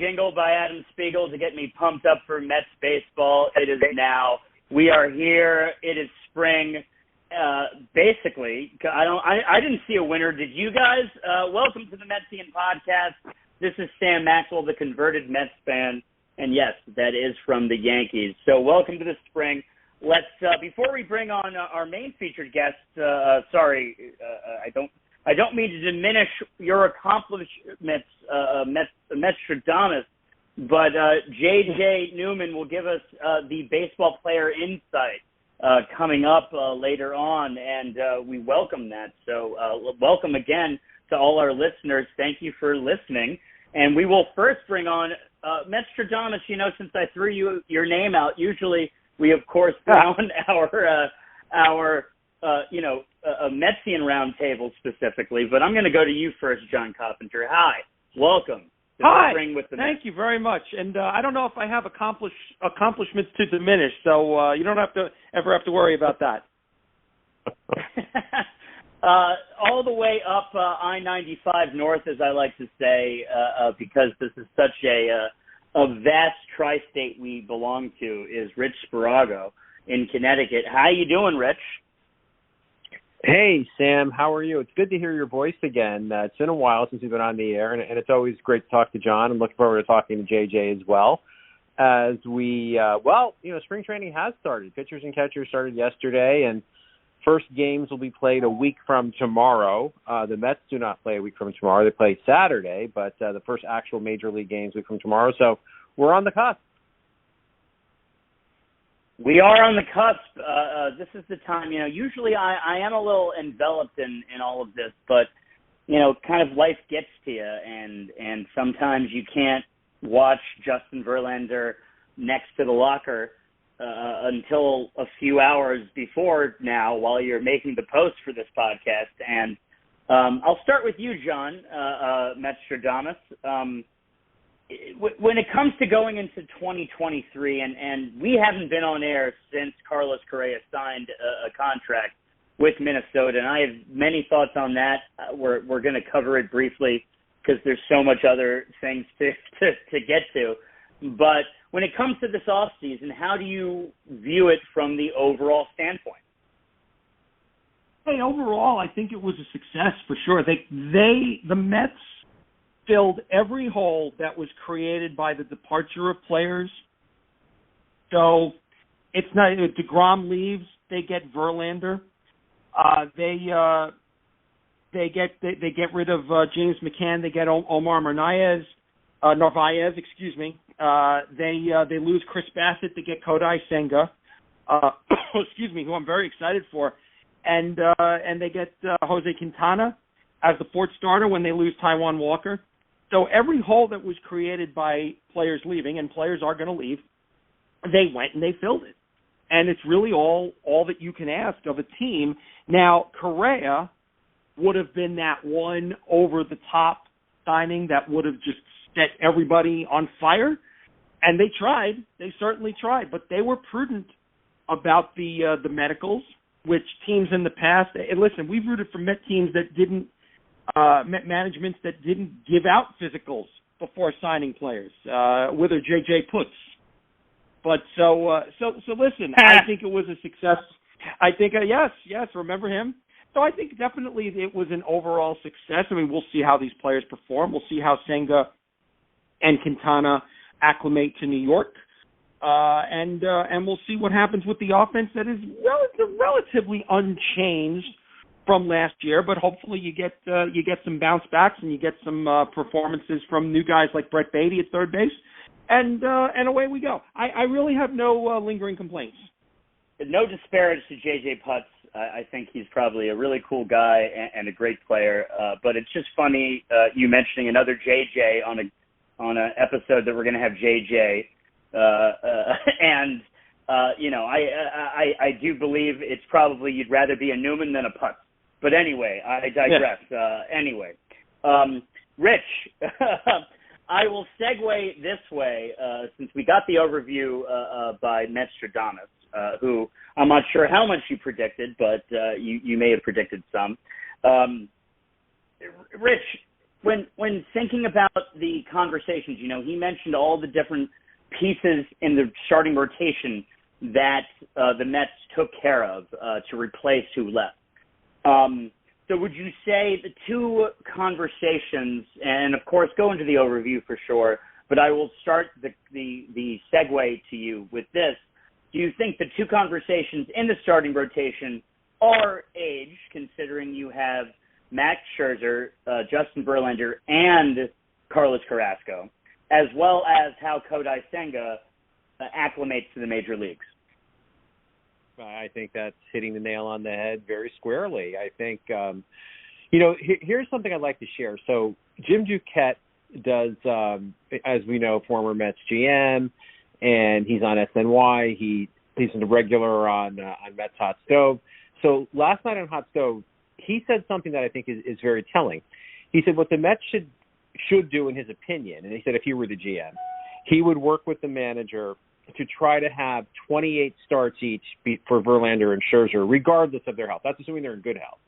jingle by Adam Spiegel to get me pumped up for Mets baseball. It is now. We are here. It is spring. Basically, I didn't see a winner. Did you guys? Welcome to the Metsian Podcast. This is Sam Maxwell, the converted Mets fan, and yes, that is from the Yankees. So welcome to the spring. Let's before we bring on our main featured guest. I don't mean to diminish your accomplishments, Metstradamus, but J.J. Newman will give us the baseball player insight coming up later on, and we welcome that. So welcome again to all our listeners. Thank you for listening. And we will first bring on Metstradamus. You know, since I threw your name out, usually we, of course, bring on our a Metsian roundtable specifically, but I'm going to go to you first, John Coppinger. Hi, welcome. Hi, with the thank you very much. And I don't know if I have accomplishments to diminish, so you don't ever have to worry about that. All the way up I-95 North, as I like to say, because this is such a vast tri-state we belong to, is Rich Spirago in Connecticut. How you doing, Rich? Hey, Sam, how are you? It's good to hear your voice again. It's been a while since you've been on the air, and it's always great to talk to John. I'm looking forward to talking to JJ as well. As we, spring training has started. Pitchers and catchers started yesterday, and first games will be played a week from tomorrow. The Mets do not play a week from tomorrow. They play Saturday, but the first actual major league games a week from tomorrow. So we're on the cusp. We are on the cusp. This is the time, usually I am a little enveloped in all of this, but, kind of life gets to you, and sometimes you can't watch Justin Verlander next to the locker until a few hours before now while you're making the post for this podcast. And I'll start with you, John Metstradamus. When it comes to going into 2023, and we haven't been on air since Carlos Correa signed a contract with Minnesota, and I have many thoughts on that. We're going to cover it briefly because there's so much other things to get to. But when it comes to this offseason, how do you view it from the overall standpoint? Hey, overall, I think it was a success for sure. The Mets filled every hole that was created by the departure of players. So it's not if DeGrom leaves, they get Verlander. They get rid of James McCann. They get Omar Narvaez. Excuse me. They lose Chris Bassett. They get Kodai Senga. Excuse me, who I'm very excited for, and they get Jose Quintana as the fourth starter when they lose Taijuan Walker. So every hole that was created by players leaving, and players are going to leave, they went and they filled it. And it's really all that you can ask of a team. Now, Correa would have been that one over-the-top signing that would have just set everybody on fire. And they tried. They certainly tried. But they were prudent about the medicals, which teams in the past – and listen, we've rooted for Met teams that didn't managements that didn't give out physicals before signing players, with a JJ Putz. But so listen, I think it was a success. I think, yes, remember him? So I think definitely it was an overall success. I mean, we'll see how these players perform. We'll see how Senga and Quintana acclimate to New York. And we'll see what happens with the offense that is relatively unchanged from last year, but hopefully you get some bounce backs and you get some performances from new guys like Brett Baty at third base, and away we go. I really have no lingering complaints. No disparage to JJ Putz. I think he's probably a really cool guy and a great player. But it's just funny you mentioning another JJ on an episode that we're going to have JJ, and I do believe it's probably you'd rather be a Newman than a Putz. But anyway, I digress. Yeah. Rich, I will segue this way since we got the overview by Metstradamus, who I'm not sure how much you predicted, but you may have predicted some. Rich, when thinking about the conversations, he mentioned all the different pieces in the starting rotation that the Mets took care of to replace who left. So would you say the two conversations, and of course go into the overview for sure, but I will start the segue to you with this. Do you think the two conversations in the starting rotation are age, considering you have Max Scherzer, Justin Verlander, and Carlos Carrasco, as well as how Kodai Senga acclimates to the major leagues? I think that's hitting the nail on the head very squarely. I think, here's something I'd like to share. So Jim Duquette does, as we know, former Mets GM, and he's on SNY. He's a regular on Mets Hot Stove. So last night on Hot Stove, he said something that I think is very telling. He said what the Mets should do, in his opinion, and he said if he were the GM, he would work with the manager to try to have 28 starts each for Verlander and Scherzer, regardless of their health. That's assuming they're in good health.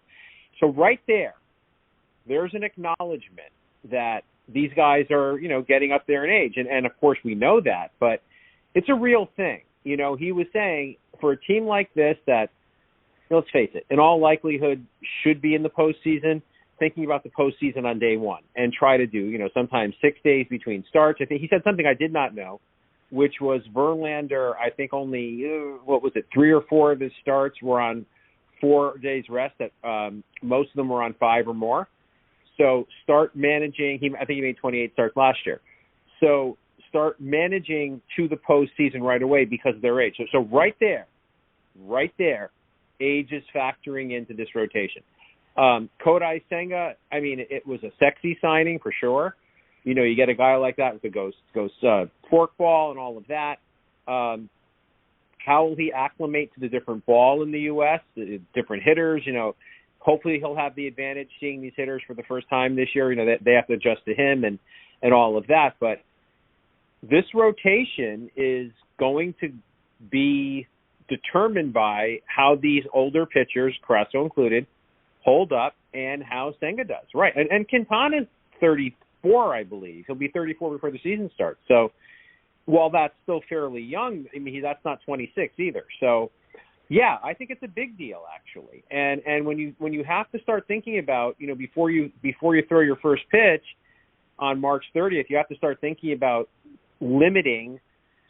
So right there's an acknowledgement that these guys are, getting up there in age. And of course we know that, but it's a real thing. He was saying for a team like this that, let's face it, in all likelihood should be in the postseason, thinking about the postseason on day one and try to do, sometimes 6 days between starts. I think he said something I did not know, which was Verlander, I think only, 3 or 4 of his starts were on 4 days rest. Most of them were on 5 or more. So start managing. I think he made 28 starts last year. So start managing to the postseason right away because of their age. So right there, age is factoring into this rotation. Kodai Senga, it was a sexy signing for sure. You get a guy like that with the ghost forkball and all of that. How will he acclimate to the different ball in the U.S., the different hitters? Hopefully he'll have the advantage seeing these hitters for the first time this year. They have to adjust to him and all of that. But this rotation is going to be determined by how these older pitchers, Carrasco included, hold up and how Senga does. Right. And Quintana's 34, I believe. He'll be 34 before the season starts. So while that's still fairly young, that's not 26 either. So, yeah, I think it's a big deal actually. And when you have to start thinking about, before you throw your first pitch on March 30th, you have to start thinking about limiting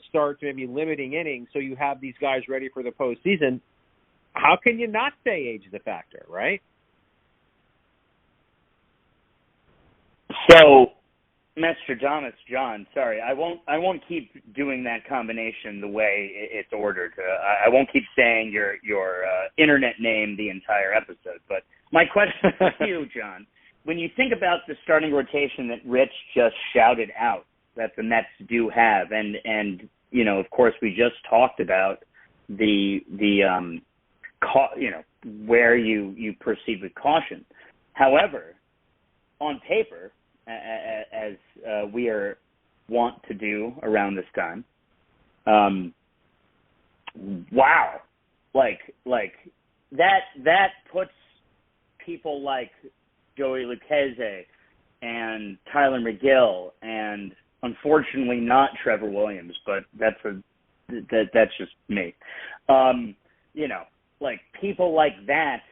starts, maybe limiting innings, so you have these guys ready for the postseason. How can you not say age is a factor, right? So, Metstradamus, John, sorry, I won't keep doing that combination the way it's ordered. I won't keep saying your internet name the entire episode. But my question to you, John, when you think about the starting rotation that Rich just shouted out that the Mets do have, and of course we just talked about where you proceed with caution. However, on paper, as we are wont to do around this time, wow, like that puts people like Joey Lucchese and Tyler McGill, and unfortunately not Trevor Williams, but that's just me. Like people like that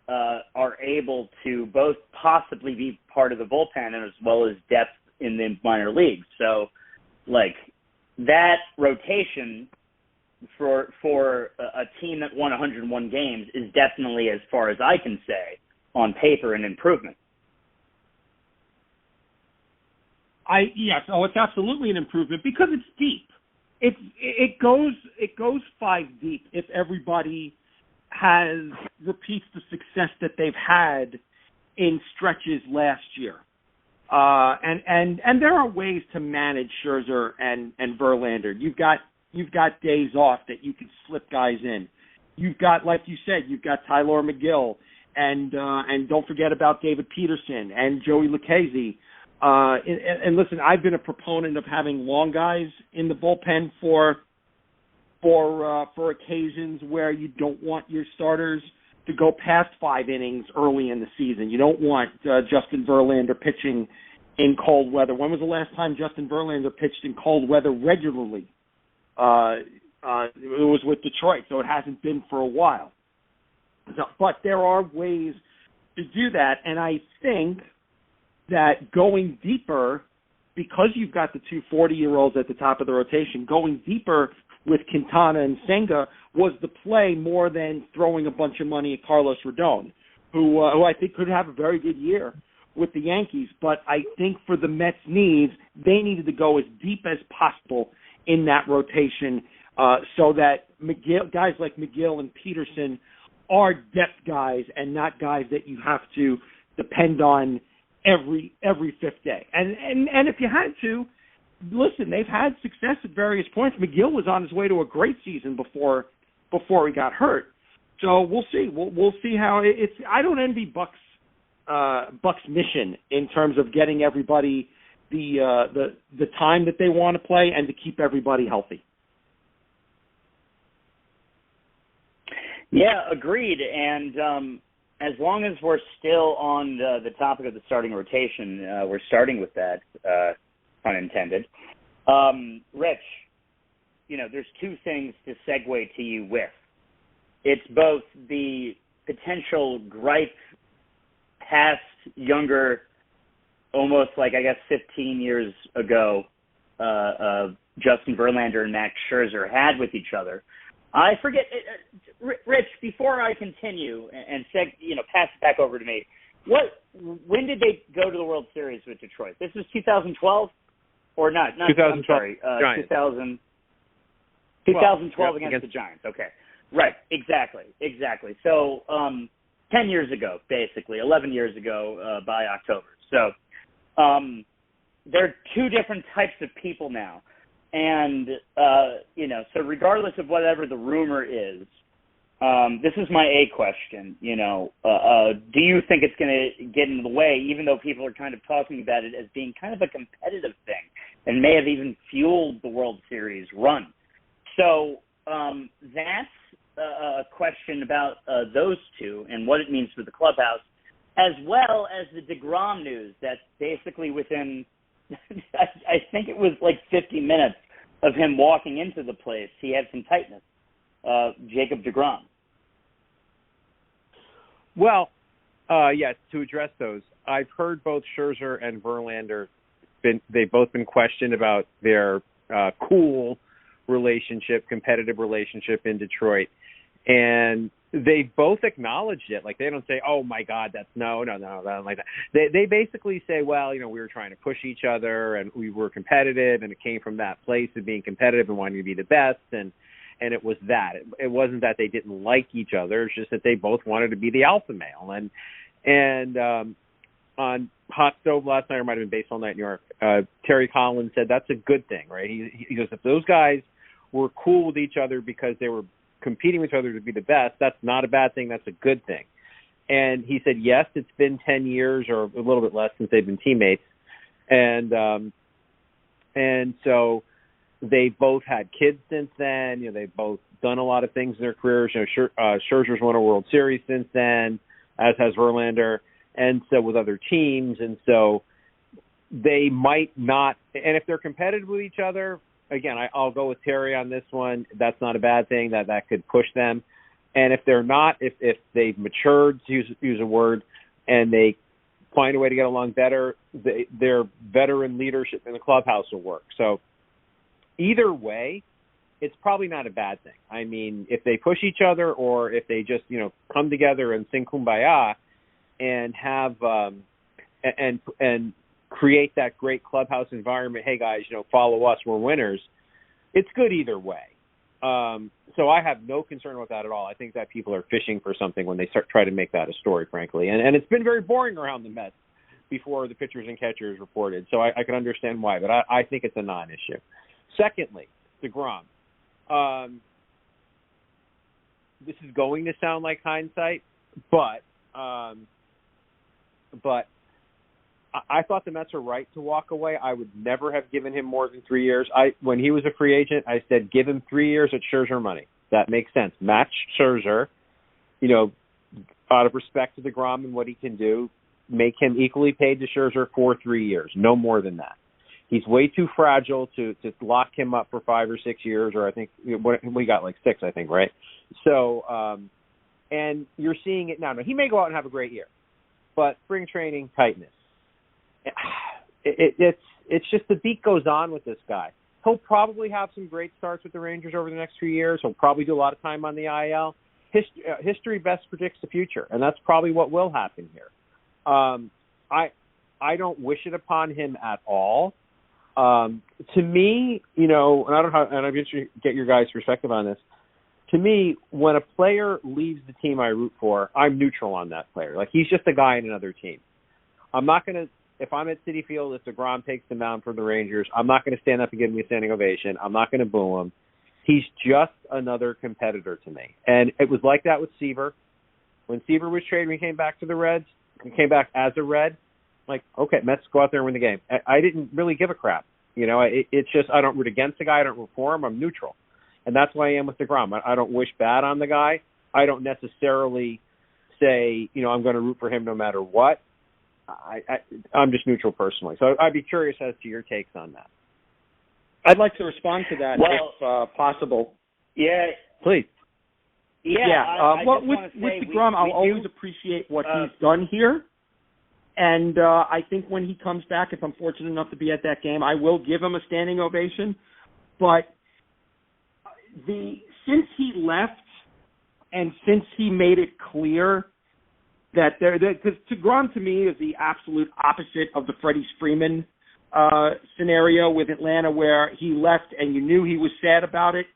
are able to both possibly be part of the bullpen and as well as depth in the minor leagues. So, like, that rotation for a team that won 101 games is definitely, as far as I can say, on paper, an improvement. It's absolutely an improvement because it's deep. It goes 5 deep if everybody repeats the success that they've had in stretches last year. And there are ways to manage Scherzer and Verlander. You've got days off that you can slip guys in. You've got, like you said, Tyler McGill and don't forget about David Peterson and Joey Lucchese. And listen, I've been a proponent of having long guys in the bullpen for occasions where you don't want your starters to go past 5 innings early in the season. You don't want Justin Verlander pitching in cold weather. When was the last time Justin Verlander pitched in cold weather regularly? It was with Detroit, so it hasn't been for a while. But there are ways to do that, and I think that going deeper, because you've got the two 40-year-olds at the top of the rotation, going deeper with Quintana and Senga was the play more than throwing a bunch of money at Carlos Rodon, who I think could have a very good year with the Yankees. But I think for the Mets' needs, they needed to go as deep as possible in that rotation so that guys like McGill and Peterson are depth guys and not guys that you have to depend on every fifth day. And if you had to, listen, they've had success at various points. McGill was on his way to a great season before he got hurt. So we'll see. We'll see how it's. I don't envy Buck's mission in terms of getting everybody the time that they want to play and to keep everybody healthy. Yeah, agreed. And as long as we're still on the topic of the starting rotation, we're starting with that, pun intended. Rich, there's two things to segue to you with. It's both the potential gripe past younger, almost like, 15 years ago, Justin Verlander and Max Scherzer had with each other. I forget, Rich, before I continue and pass it back over to me, when did they go to the World Series with Detroit? This was 2012? Or not 2012. I'm sorry, 2012 against the Giants. Okay. Right, exactly. So 10 years ago, basically, 11 years ago by October. So there are two different types of people now. And, so regardless of whatever the rumor is, this is my A question, do you think it's going to get in the way, even though people are kind of talking about it as being kind of a competitive thing and may have even fueled the World Series run? So that's a question about those two and what it means for the clubhouse, as well as the DeGrom news that basically within, I think it was like 50 minutes of him walking into the place, he had some tightness. Jacob DeGrom. Well, yes, to address those, I've heard both Scherzer and Verlander, they've both been questioned about their cool relationship, competitive relationship in Detroit. And they both acknowledged it. Like, they don't say, oh, my God, that's no, like that. They basically say, well, we were trying to push each other and we were competitive, and it came from that place of being competitive and wanting to be the best. And it was that. It wasn't that they didn't like each other. It's just that they both wanted to be the alpha male. And on Hot Stove last night, or might have been Baseball Night in New York, Terry Collins said that's a good thing, right? He goes, if those guys were cool with each other because they were competing with each other to be the best, that's not a bad thing. That's a good thing. And he said, yes, it's been 10 years or a little bit less since they've been teammates. And so they both had kids since then. They've both done a lot of things in their careers. Scherzer's won a World Series since then, as has Verlander, and so with other teams. And so they might not, and if they're competitive with each other, again, I'll go with Terry on this one. That's not a bad thing. That could push them. And if they're not, if they've matured, to use a word, and they find a way to get along better, their veteran leadership in the clubhouse will work. So either way, it's probably not a bad thing. I mean, if they push each other, or if they just come together and sing Kumbaya and have and create that great clubhouse environment. Hey guys, follow us, we're winners. It's good either way. So I have no concern with that at all. I think that people are fishing for something when they try to make that a story, frankly. And it's been very boring around the Mets before the pitchers and catchers reported. So I can understand why, but I think it's a non-issue. Secondly, DeGrom. This is going to sound like hindsight, but I thought the Mets were right to walk away. I would never have given him more than 3 years. When he was a free agent, I said, give him 3 years at Scherzer money. That makes sense. Match Scherzer, out of respect to DeGrom and what he can do, make him equally paid to Scherzer for 3 years, no more than that. He's way too fragile to lock him up for 5 or 6 years, or I think we got like 6, I think, right? So, and you're seeing it now. Now, he may go out and have a great year, but spring training tightness. It's just the beat goes on with this guy. He'll probably have some great starts with the Rangers over the next few years. He'll probably do a lot of time on the IL. History best predicts the future, and that's probably what will happen here. I don't wish it upon him at all. To me, and I don't know how, and I'm interested to get your guys' perspective on this. To me, when a player leaves the team I root for, I'm neutral on that player. Like, he's just a guy in another team. I'm not going to, if I'm at Citi Field, if DeGrom takes the mound for the Rangers, I'm not going to stand up and give him a standing ovation. I'm not going to boo him. He's just another competitor to me. And it was like that with Seaver. When Seaver was traded, we came back to the Reds. He came back as a Red. Like, okay, Mets go out there and win the game. I didn't really give a crap. It's just I don't root against the guy. I don't root for him. I'm neutral. And that's why I am with DeGrom. I don't wish bad on the guy. I don't necessarily say, I'm going to root for him no matter what. I'm just neutral personally. So I'd be curious as to your takes on that. I'd like to respond to that if possible. Yeah. Please. Yeah. With DeGrom, I'll always appreciate what he's done here. And I think when he comes back, if I'm fortunate enough to be at that game, I will give him a standing ovation. But since he left and since he made it clear that because DeGrom to me is the absolute opposite of the Freddie Freeman scenario with Atlanta, where he left and you knew he was sad about it,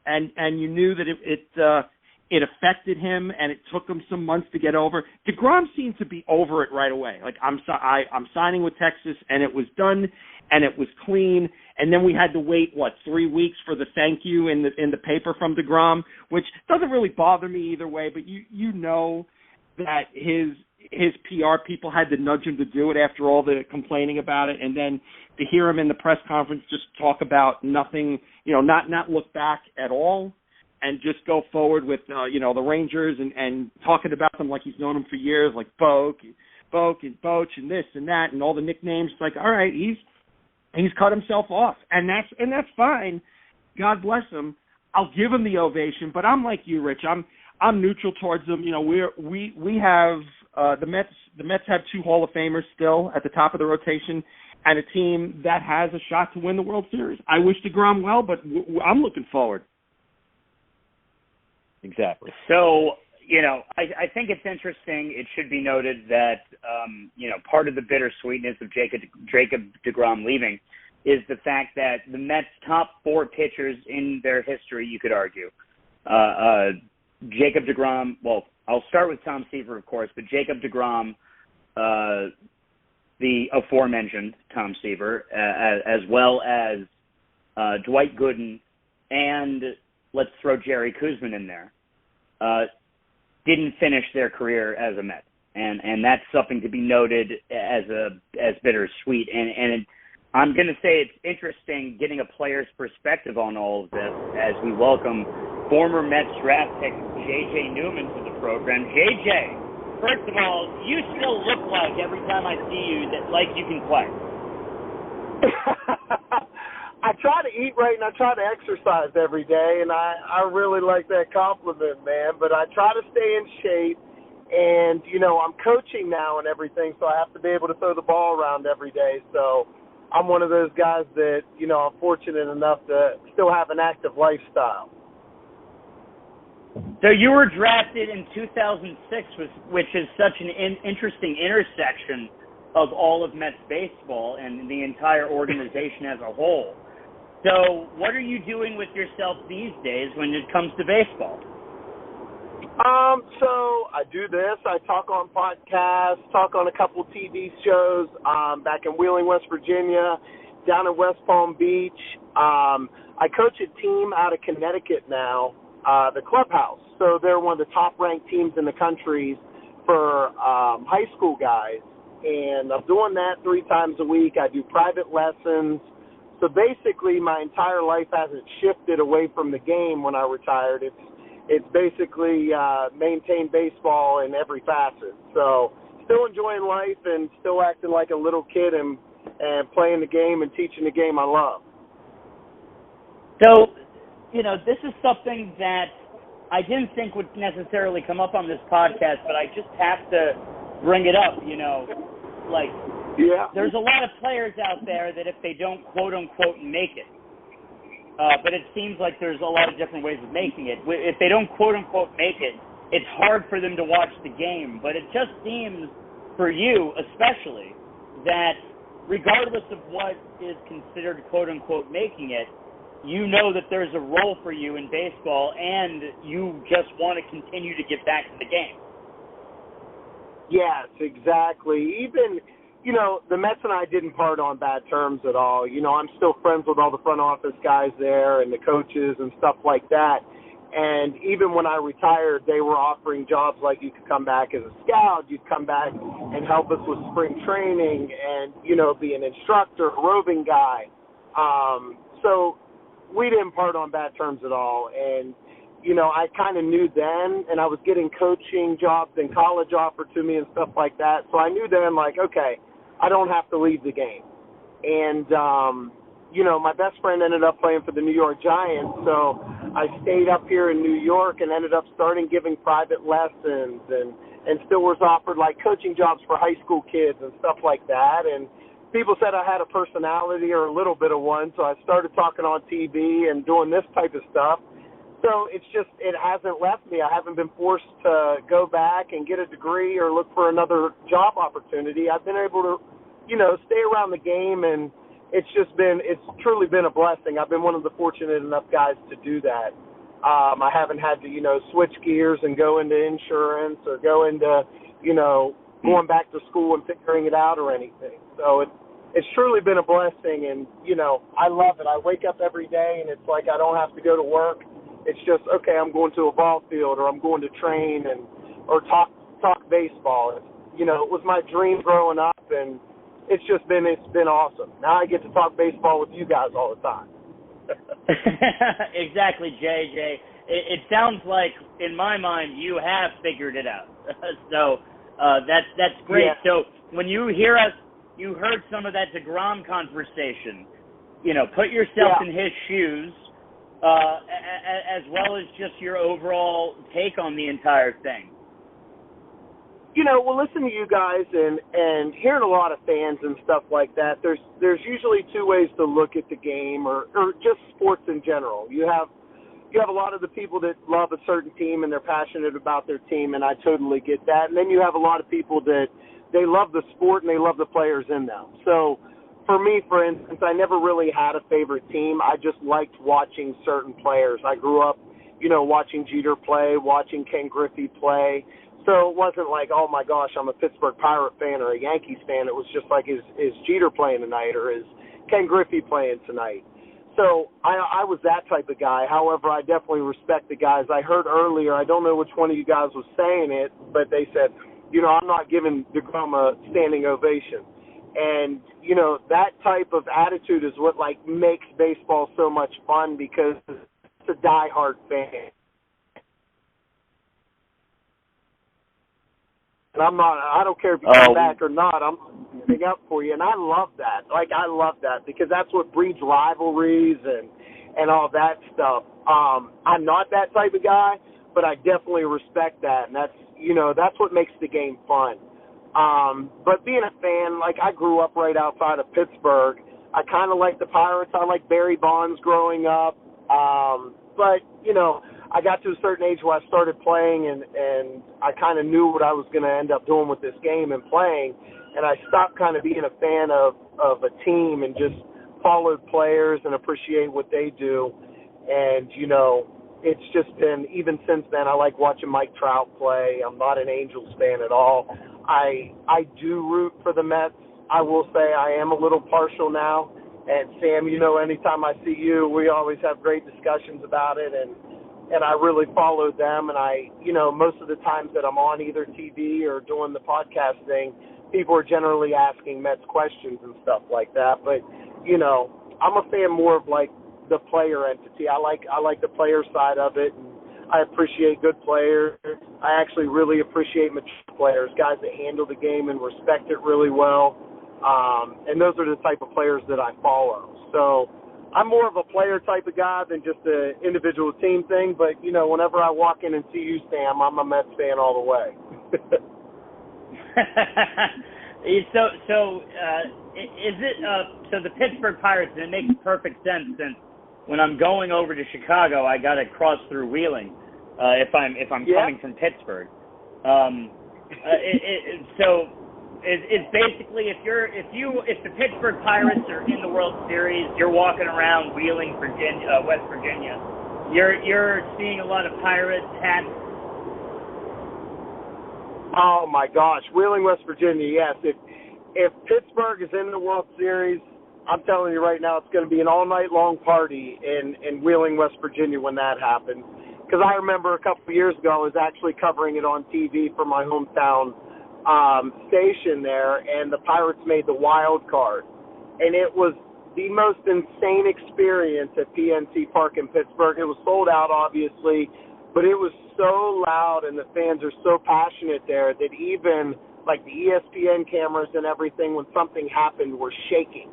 and you knew that it affected him and it took him some months to get over. DeGrom seemed to be over it right away. Like, I'm signing with Texas, and it was done and it was clean. And then we had to wait 3 weeks for the thank you in the paper from DeGrom, which doesn't really bother me either way. But you know that his PR people had to nudge him to do it after all the complaining about it, and then to hear him in the press conference just talk about nothing, not look back at all, and just go forward with the Rangers and talking about them like he's known them for years, like Boke and Boch and this and that and all the nicknames. It's like, all right, he's cut himself off, and that's fine. God bless him. I'll give him the ovation, but I'm like you, Rich. I'm neutral towards them. We have the Mets have 2 Hall of Famers still at the top of the rotation, and a team that has a shot to win the World Series. I wish DeGrom well, but I'm looking forward. Exactly. So, I think it's interesting. It should be noted that, part of the bittersweetness of Jacob DeGrom leaving is the fact that the Mets' top 4 pitchers in their history, you could argue, Jacob DeGrom, well, I'll start with Tom Seaver, of course, but Jacob DeGrom, the aforementioned Tom Seaver, as well as Dwight Gooden, and let's throw Jerry Koosman in there, didn't finish their career as a Met. And that's something to be noted as bittersweet. And I'm going to say it's interesting getting a player's perspective on all of this as we welcome former Mets draft pick J.J. Newman to the program. J.J., first of all, you still look like every time I see you like you can play. I try to eat right and I try to exercise every day, and I really like that compliment, man. But I try to stay in shape, and, I'm coaching now and everything, so I have to be able to throw the ball around every day. So I'm one of those guys that, I'm fortunate enough to still have an active lifestyle. So you were drafted in 2006, which is such an interesting intersection of all of Mets baseball and the entire organization as a whole. So what are you doing with yourself these days when it comes to baseball? So I do this. I talk on podcasts, talk on a couple TV shows back in Wheeling, West Virginia, down in West Palm Beach. I coach a team out of Connecticut now, the Clubhouse. So they're one of the top-ranked teams in the country for high school guys. And I'm doing that 3 times a week. I do private lessons. So basically my entire life hasn't shifted away from the game when I retired. it's basically maintain baseball in every facet. So still enjoying life and still acting like a little kid and playing the game and teaching the game I love. So, this is something that I didn't think would necessarily come up on this podcast, but I just have to bring it up, There's a lot of players out there that if they don't quote-unquote make it, but it seems like there's a lot of different ways of making it. If they don't quote-unquote make it, it's hard for them to watch the game. But it just seems, for you especially, that regardless of what is considered quote-unquote making it, you know that there's a role for you in baseball and you just want to continue to get back to the game. Yes, exactly. Even, the Mets and I didn't part on bad terms at all. I'm still friends with all the front office guys there and the coaches and stuff like that. And even when I retired, they were offering jobs like you could come back as a scout, you'd come back and help us with spring training and, be an instructor, a roving guy. So we didn't part on bad terms at all. And, I kind of knew then, and I was getting coaching jobs in college offered to me and stuff like that. So I knew then, okay, I don't have to leave the game. And, my best friend ended up playing for the New York Giants, so I stayed up here in New York and ended up starting giving private lessons and still was offered, coaching jobs for high school kids and stuff like that. And people said I had a personality or a little bit of one, so I started talking on TV and doing this type of stuff. So it hasn't left me. I haven't been forced to go back and get a degree or look for another job opportunity. I've been able to, stay around the game, and it's truly been a blessing. I've been one of the fortunate enough guys to do that. I haven't had to, switch gears and go into insurance or go into, going back to school and figuring it out or anything. So it's truly been a blessing, and, I love it. I wake up every day, and it's like I don't have to go to work. It's just, okay, I'm going to a ball field or I'm going to train or talk baseball. It was my dream growing up, and it's been awesome. Now I get to talk baseball with you guys all the time. Exactly, JJ. It sounds like, in my mind, you have figured it out. So that's great. Yeah. So when you heard some of that DeGrom conversation, put yourself in his shoes, as well as just your overall take on the entire thing. Listen to you guys and hearing a lot of fans and stuff like that, there's usually two ways to look at the game or just sports in general. You have a lot of the people that love a certain team and they're passionate about their team, and I totally get that. And then you have a lot of people that they love the sport and they love the players in them. So for me, for instance, I never really had a favorite team. I just liked watching certain players. I grew up, watching Jeter play, watching Ken Griffey play. So it wasn't like, oh, my gosh, I'm a Pittsburgh Pirate fan or a Yankees fan. It was just like, is Jeter playing tonight or is Ken Griffey playing tonight? So I was that type of guy. However, I definitely respect the guys. I heard earlier, I don't know which one of you guys was saying it, but they said, I'm not giving DeGrom a standing ovation. And, that type of attitude is what, makes baseball so much fun because it's a diehard fan. And I don't care if you come back or not, I'm standing up for you. And I love that. I love that because that's what breeds rivalries and all that stuff. I'm not that type of guy, but I definitely respect that. And that's what makes the game fun. But being a fan, I grew up right outside of Pittsburgh. I kind of like the Pirates. I like Barry Bonds growing up. But, I got to a certain age where I started playing and I kind of knew what I was going to end up doing with this game and playing. And I stopped kind of being a fan of a team and just followed players and appreciate what they do. And, it's just been, even since then, I like watching Mike Trout play. I'm not an Angels fan at all. I do root for the Mets. I will say I am a little partial now. And Sam, anytime I see you, we always have great discussions about it. And I really follow them. And most of the times that I'm on either TV or doing the podcast thing, people are generally asking Mets questions and stuff like that. But, I'm a fan more of the player entity. I like the player side of it. And I appreciate good players. I actually really appreciate mature players, guys that handle the game and respect it really well. And those are the type of players that I follow. So I'm more of a player type of guy than just an individual team thing. But, whenever I walk in and see you, Sam, I'm a Mets fan all the way. So the Pittsburgh Pirates, and it makes perfect sense since when I'm going over to Chicago, I got to cross through Wheeling if I'm coming from Pittsburgh. It's basically if the Pittsburgh Pirates are in the World Series, you're walking around Wheeling, Virginia, West Virginia. You're seeing a lot of Pirates hats. Oh my gosh, Wheeling, West Virginia. Yes, if Pittsburgh is in the World Series, I'm telling you right now, it's going to be an all-night-long party in Wheeling, West Virginia when that happens. Because I remember a couple of years ago, I was actually covering it on TV for my hometown station there, and the Pirates made the wild card. And it was the most insane experience at PNC Park in Pittsburgh. It was sold out, obviously, but it was so loud and the fans are so passionate there that even like the ESPN cameras and everything, when something happened, were shaking.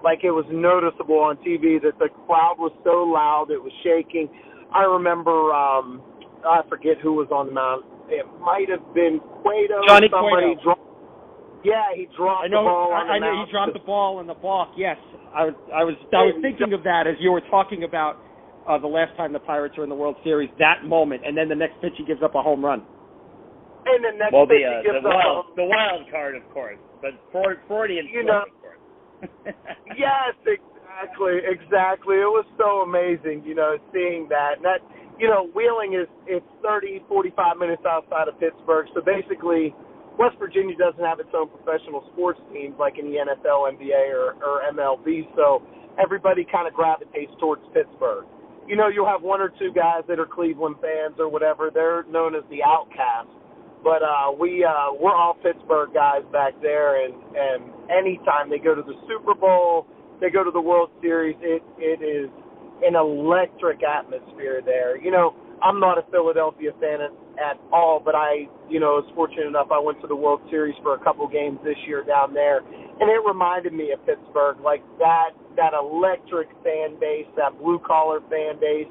Like it was noticeable on TV that the crowd was so loud, it was shaking. I remember, I forget who was on the mound. It might have been Cueto. Johnny somebody Cueto. He dropped the ball on the mound. I know he dropped the ball in the balk. Yes, I was thinking of that as you were talking about the last time the Pirates were in the World Series. That moment, and then the next pitch he gives up a home run. And the next pitch he gives up the wild card, of course, but Freudian slip, of course. Yes, exactly. It was so amazing, seeing that. And that, Wheeling it's 30, 45 minutes outside of Pittsburgh. So basically, West Virginia doesn't have its own professional sports teams like in the NFL, NBA, or MLB. So everybody kind of gravitates towards Pittsburgh. You'll have one or two guys that are Cleveland fans or whatever. They're known as the outcasts. But we're all Pittsburgh guys back there, and anytime they go to the Super Bowl, they go to the World Series, it is an electric atmosphere there. I'm not a Philadelphia fan at all, but I was fortunate enough I went to the World Series for a couple games this year down there, and it reminded me of Pittsburgh, like that electric fan base, that blue-collar fan base.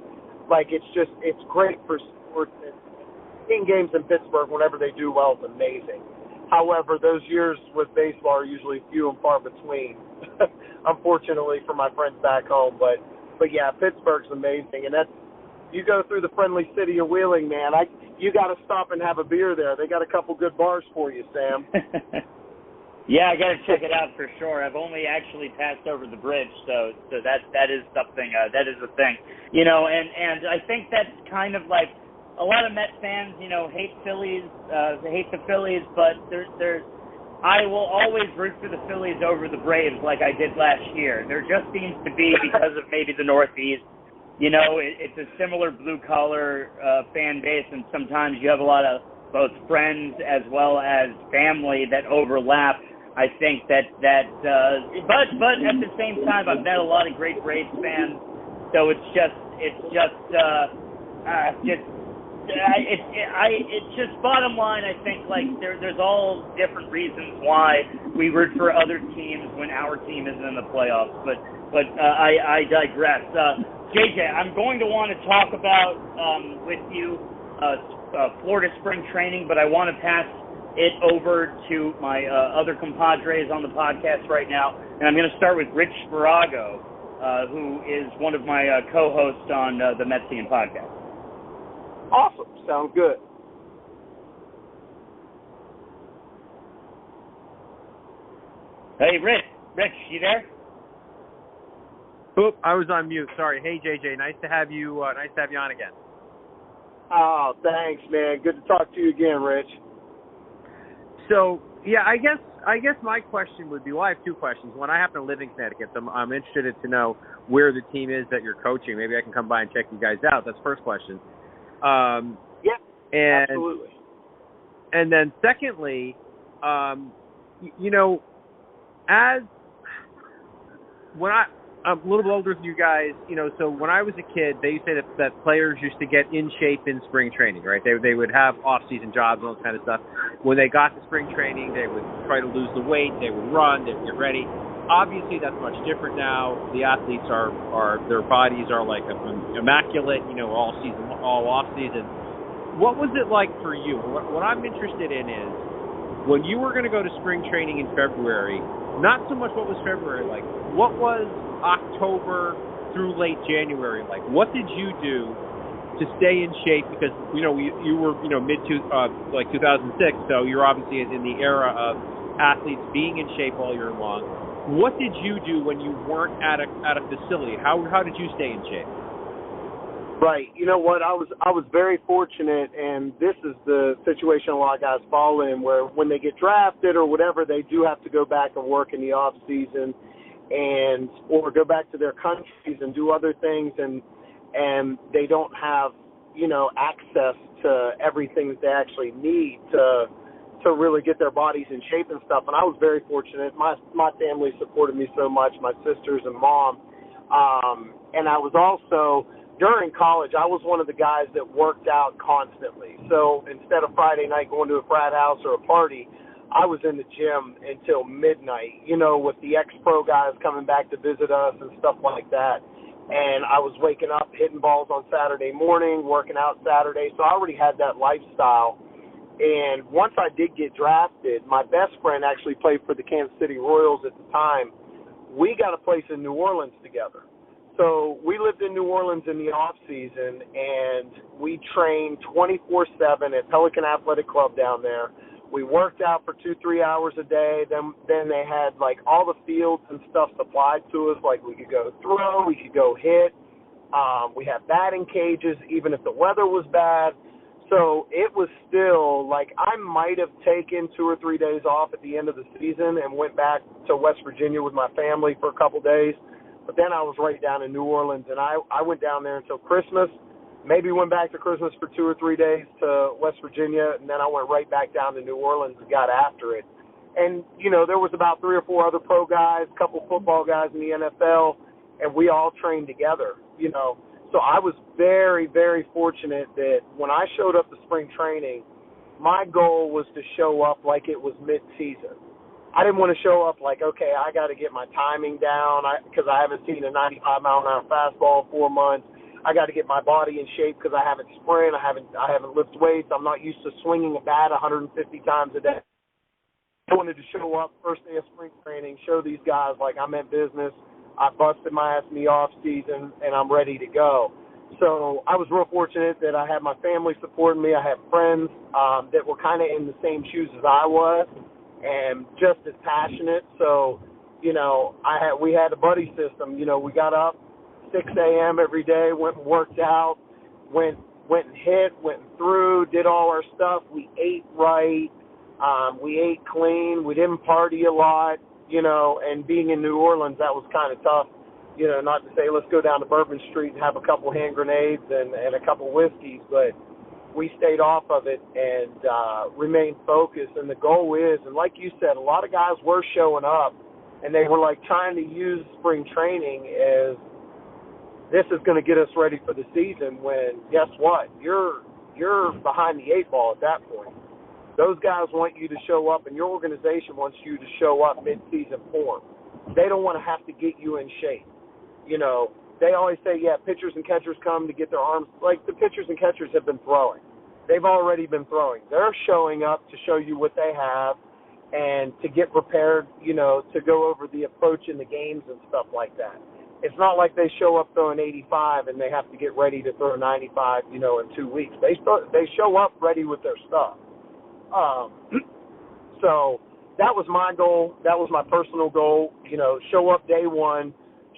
Like it's great for sports. Seeing games in Pittsburgh whenever they do well is amazing. However, those years with baseball are usually few and far between, unfortunately for my friends back home. But yeah, Pittsburgh's amazing, and you go through the friendly city of Wheeling, man. You got to stop and have a beer there. They got a couple good bars for you, Sam. Yeah, I got to check it out for sure. I've only actually passed over the bridge, so that is something. That is a thing, and I think that's kind of like. A lot of Mets fans, hate the Phillies, but I will always root for the Phillies over the Braves like I did last year. There just seems to be, because of maybe the Northeast, it's a similar blue-collar fan base, and sometimes you have a lot of both friends as well as family that overlap. I think that but at the same time, I've met a lot of great Braves fans, so it's just bottom line, I think, like there's all different reasons why we root for other teams when our team isn't in the playoffs. But I digress. JJ, I'm going to want to talk about with you Florida spring training, but I want to pass it over to my other compadres on the podcast right now, and I'm going to start with Rich Spirago, who is one of my co-hosts on the Metsian Podcast. Awesome. Sounds good. Hey, Rich, you there? Oop, I was on mute. Sorry. Hey, JJ, nice to have you on again. Oh, thanks, man. Good to talk to you again, Rich. So, yeah, I guess my question would be, well, I have two questions. One, I happen to live in Connecticut, so I'm interested to know where the team is that you're coaching. Maybe I can come by and check you guys out. That's the first question. Absolutely. And then secondly, as when I'm a little bit older than you guys, so when I was a kid, they used to say that players used to get in shape in spring training, right? They would have off-season jobs and all that kind of stuff. When they got to spring training, they would try to lose the weight, they would run, they would get ready. Obviously, that's much different now. The athletes are their bodies are like immaculate, all season, all off-season. What was it like for you? What I'm interested in is when you were going to go to spring training in February, not so much what was February like, what was October through late January like? What did you do to stay in shape? Because you were mid to like 2006, so you're obviously in the era of athletes being in shape all year long. What did you do when you weren't at a facility? How did you stay in shape? Right. You know what? I was very fortunate, and this is the situation a lot of guys fall in, where when they get drafted or whatever, they do have to go back and work in the off season, or go back to their countries and do other things, and they don't have access to everything that they actually need to really get their bodies in shape and stuff. And I was very fortunate. My family supported me so much, my sisters and mom, and I was also, during college, I was one of the guys that worked out constantly. So instead of Friday night going to a frat house or a party, I was in the gym until midnight, with the ex-pro guys coming back to visit us and stuff like that. And I was waking up, hitting balls on Saturday morning, working out Saturday. So I already had that lifestyle. And once I did get drafted, my best friend actually played for the Kansas City Royals at the time. We got a place in New Orleans together. So we lived in New Orleans in the off season, and we trained 24/7 at Pelican Athletic Club down there. We worked out for 2-3 hours a day. Then they had like all the fields and stuff supplied to us. Like we could go throw, we could go hit. We had batting cages, even if the weather was bad. So it was still like I might have taken 2 or 3 days off at the end of the season and went back to West Virginia with my family for a couple days. But then I was right down in New Orleans, and I went down there until Christmas, maybe went back to Christmas for 2 or 3 days to West Virginia, and then I went right back down to New Orleans and got after it. And, there was about 3 or 4 other pro guys, a couple football guys in the NFL, and we all trained together, So I was very, very fortunate that when I showed up to spring training, my goal was to show up like it was mid-season. I didn't want to show up like, okay, I got to get my timing down because I haven't seen a 95-mile-an-hour fastball in 4 months. I got to get my body in shape because I haven't sprinted, I haven't lifted weights. I'm not used to swinging a bat 150 times a day. I wanted to show up first day of spring training, show these guys like I'm in business. I busted my ass in the off season, and I'm ready to go. So I was real fortunate that I had my family supporting me. I had friends that were kind of in the same shoes as I was, and just as passionate. So, we had a buddy system. We got up 6 a.m. every day, went and worked out, went and hit, went through, did all our stuff. We ate right. We ate clean. We didn't party a lot, and being in New Orleans, that was kind of tough, not to say let's go down to Bourbon Street and have a couple hand grenades and a couple whiskeys, but we stayed off of it and remained focused. And the goal is, and like you said, a lot of guys were showing up, and they were like trying to use spring training as this is going to get us ready for the season. When guess what, you're behind the 8 ball at that point. Those guys want you to show up, and your organization wants you to show up mid-season form. They don't want to have to get you in shape. They always say, yeah, pitchers and catchers come to get their arms. Like, the pitchers and catchers have been throwing. They've already been throwing. They're showing up to show you what they have and to get prepared, to go over the approach in the games and stuff like that. It's not like they show up throwing 85 and they have to get ready to throw 95, in 2 weeks. They show up ready with their stuff. So that was my goal. That was my personal goal, show up day one,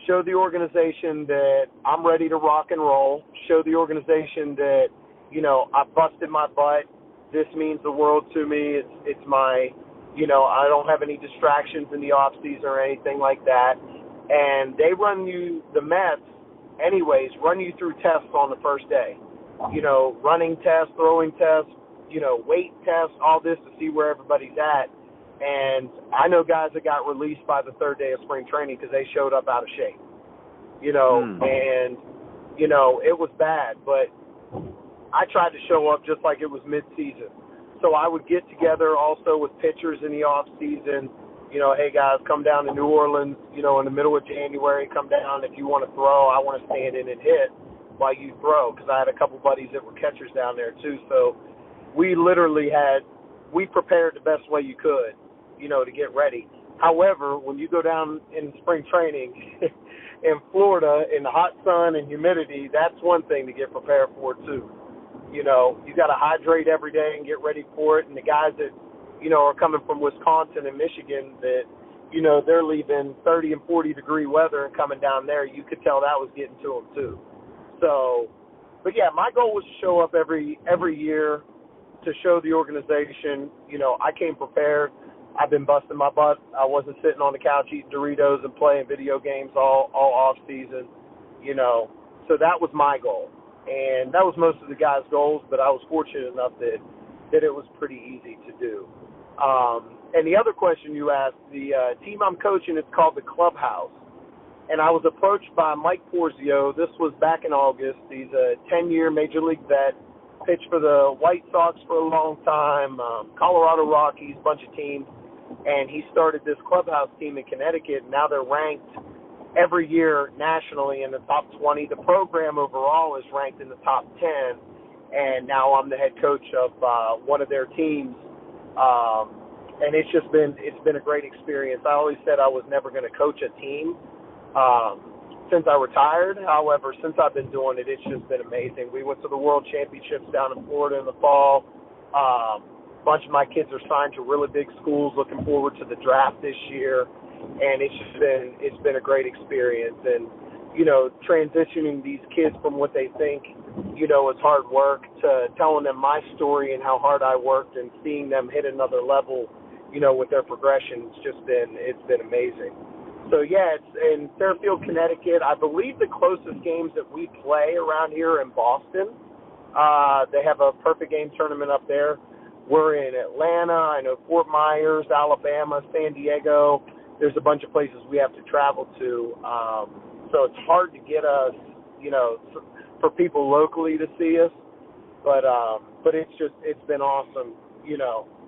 show the organization that I'm ready to rock and roll, show the organization that, I busted my butt. This means the world to me. It's my, I don't have any distractions in the off season or anything like that. And they run you, the Mets anyways, run you through tests on the first day, running tests, throwing tests, weight tests, all this to see where everybody's at. And I know guys that got released by the 3rd day of spring training because they showed up out of shape. and, it was bad, but I tried to show up just like it was mid-season. So I would get together also with pitchers in the off-season, hey, guys, come down to New Orleans, in the middle of January, come down. If you want to throw, I want to stand in and hit while you throw, because I had a couple buddies that were catchers down there too. So we literally we prepared the best way you could, to get ready. However, when you go down in spring training in Florida in the hot sun and humidity, that's one thing to get prepared for too. You got to hydrate every day and get ready for it. And the guys that, are coming from Wisconsin and Michigan that, they're leaving 30 and 40 degree weather and coming down there, you could tell that was getting to them too. So, but yeah, my goal was to show up every year to show the organization, I came prepared. I've been busting my butt. I wasn't sitting on the couch eating Doritos and playing video games all off season, So that was my goal, and that was most of the guys' goals. But I was fortunate enough that it was pretty easy to do. And the other question you asked, the team I'm coaching, it's called the Clubhouse, and I was approached by Mike Porzio. This was back in August. He's a 10-year Major League vet. Pitched for the White Sox for a long time, Colorado Rockies, bunch of teams. And he started this clubhouse team in Connecticut. And now they're ranked every year nationally in the top 20. The program overall is ranked in the top 10. And now I'm the head coach of one of their teams. And it's been a great experience. I always said I was never going to coach a team since I retired. However, since I've been doing it, it's just been amazing. We went to the World Championships down in Florida in the fall. A bunch of my kids are signed to really big schools. Looking forward to the draft this year, and it's been a great experience. And transitioning these kids from what they think is hard work to telling them my story and how hard I worked and seeing them hit another level, with their progression. It's been amazing. So, yeah, it's in Fairfield, Connecticut. I believe the closest games that we play around here are in Boston. They have a perfect game tournament up there. We're in Atlanta. I know Fort Myers, Alabama, San Diego. There's a bunch of places we have to travel to. So it's hard to get us, for people locally to see us. But it's been awesome,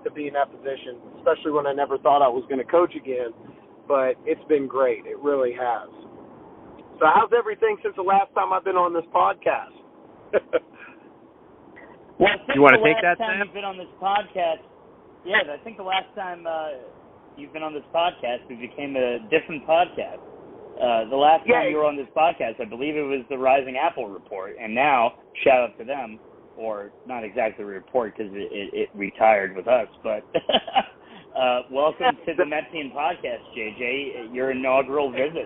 to be in that position, especially when I never thought I was going to coach again. But it's been great. It really has. So how's everything since the last time I've been on this podcast? Well, you want to take that, Sam? You've been on this podcast. Yeah, I think the last time you've been on this podcast, it became a different podcast. The last time you were on this podcast, I believe it was the Rising Apple Report, and now, shout out to them, or not exactly a report because it retired with us, but welcome to the Metsian Podcast, JJ, your inaugural visit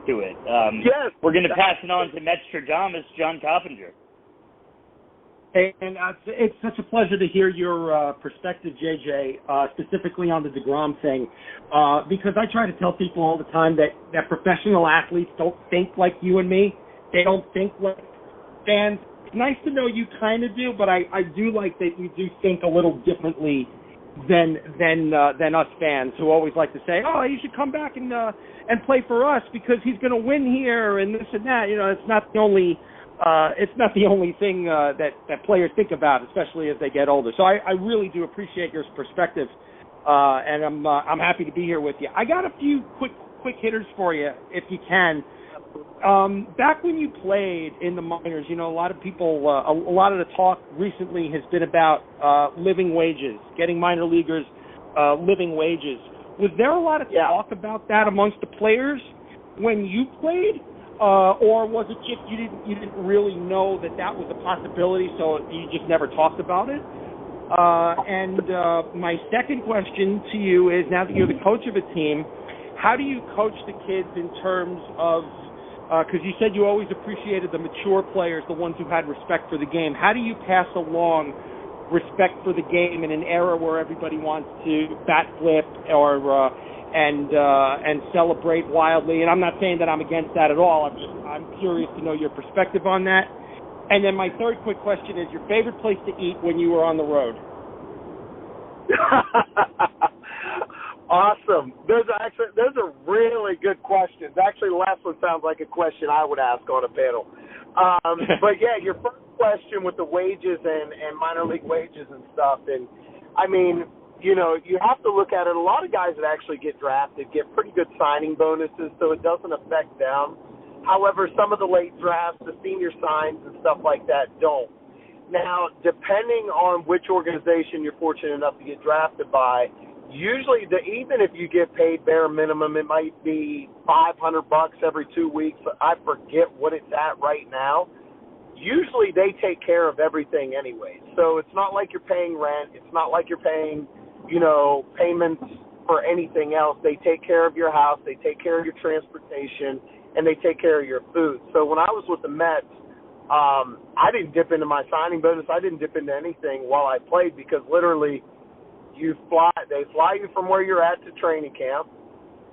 to it. Yes. We're going to pass it on to Metstradamus, John Coppinger. Hey, and it's such a pleasure to hear your perspective, JJ, specifically on the DeGrom thing, because I try to tell people all the time that professional athletes don't think like you and me. They don't think like fans. It's nice to know you kind of do, but I do like that you do think a little differently than us fans who always like to say, oh, you should come back and play for us because he's going to win here and this and that. It's not the only thing that players think about, especially as they get older. So I really do appreciate your perspective, and I'm happy to be here with you. I got a few quick hitters for you, if you can. Back when you played in the minors, a lot of people, a lot of the talk recently has been about living wages, getting minor leaguers living wages. Was there a lot of talk about that amongst the players when you played? Or was it just you didn't really know that was a possibility, so you just never talked about it? And my second question to you is, now that you're the coach of a team, how do you coach the kids in terms of, because you said you always appreciated the mature players, the ones who had respect for the game. How do you pass along respect for the game in an era where everybody wants to bat flip or and celebrate wildly? And I'm not saying that I'm against that at all. I'm curious to know your perspective on that. And then my third quick question is your favorite place to eat when you were on the road. Awesome. Those are really good questions. Actually, the last one sounds like a question I would ask on a panel. But yeah, your first question with the wages and minor league wages and stuff, and I mean, you know, you have to look at it. A lot of guys that actually get drafted get pretty good signing bonuses, so it doesn't affect them. However, some of the late drafts, the senior signs and stuff like that don't. Now, depending on which organization you're fortunate enough to get drafted by, usually even if you get paid bare minimum, it might be $500 every 2 weeks. I forget what it's at right now. Usually they take care of everything anyway. So it's not like you're paying rent. It's not like you're paying, you know, payments for anything else. They take care of your house. They take care of your transportation, and they take care of your food. So when I was with the Mets, I didn't dip into my signing bonus. I didn't dip into anything while I played because literally they fly you from where you're at to training camp.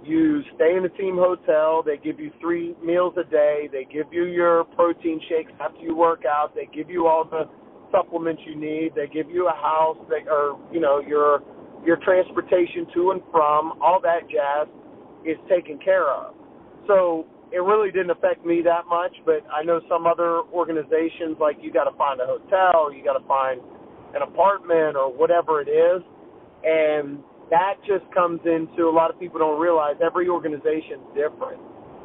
You stay in the team hotel. They give you 3 meals a day. They give you your protein shakes after you work out. They give you all the supplements you need. They give you a house, your transportation to and from. All that jazz is taken care of. So it really didn't affect me that much, but I know some other organizations, like you got to find a hotel, you got to find an apartment or whatever it is, and that just comes into, a lot of people don't realize every organization's different.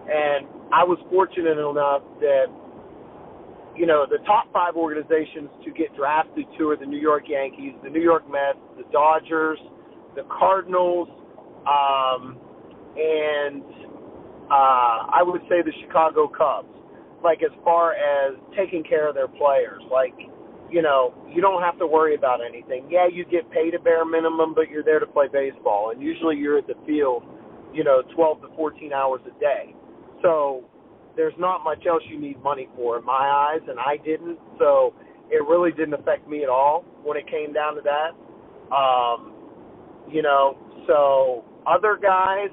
And I was fortunate enough that, you know, the top 5 organizations to get drafted to are the New York Yankees, the New York Mets, the Dodgers, the Cardinals, and I would say the Chicago Cubs, like as far as taking care of their players. Like, you know, you don't have to worry about anything. Yeah, you get paid a bare minimum, but you're there to play baseball. And usually you're at the field, you know, 12 to 14 hours a day. So there's not much else you need money for in my eyes, and I didn't. So it really didn't affect me at all when it came down to that. You know, so other guys,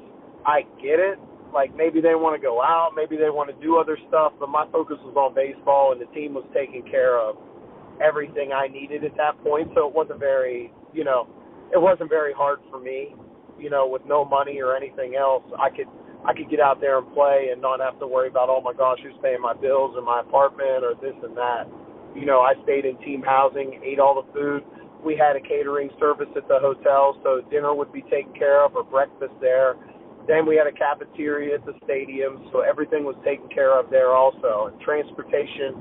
I get it. Like maybe they want to go out, maybe they want to do other stuff, but my focus was on baseball, and the team was taking care of everything I needed at that point. So it wasn't very, you know, it wasn't very hard for me, you know, with no money or anything else. I could get out there and play and not have to worry about, oh my gosh, who's paying my bills in my apartment or this and that. You know, I stayed in team housing, ate all the food. We had a catering service at the hotel, so dinner would be taken care of or breakfast there. Then we had a cafeteria at the stadium, so everything was taken care of there also. And transportation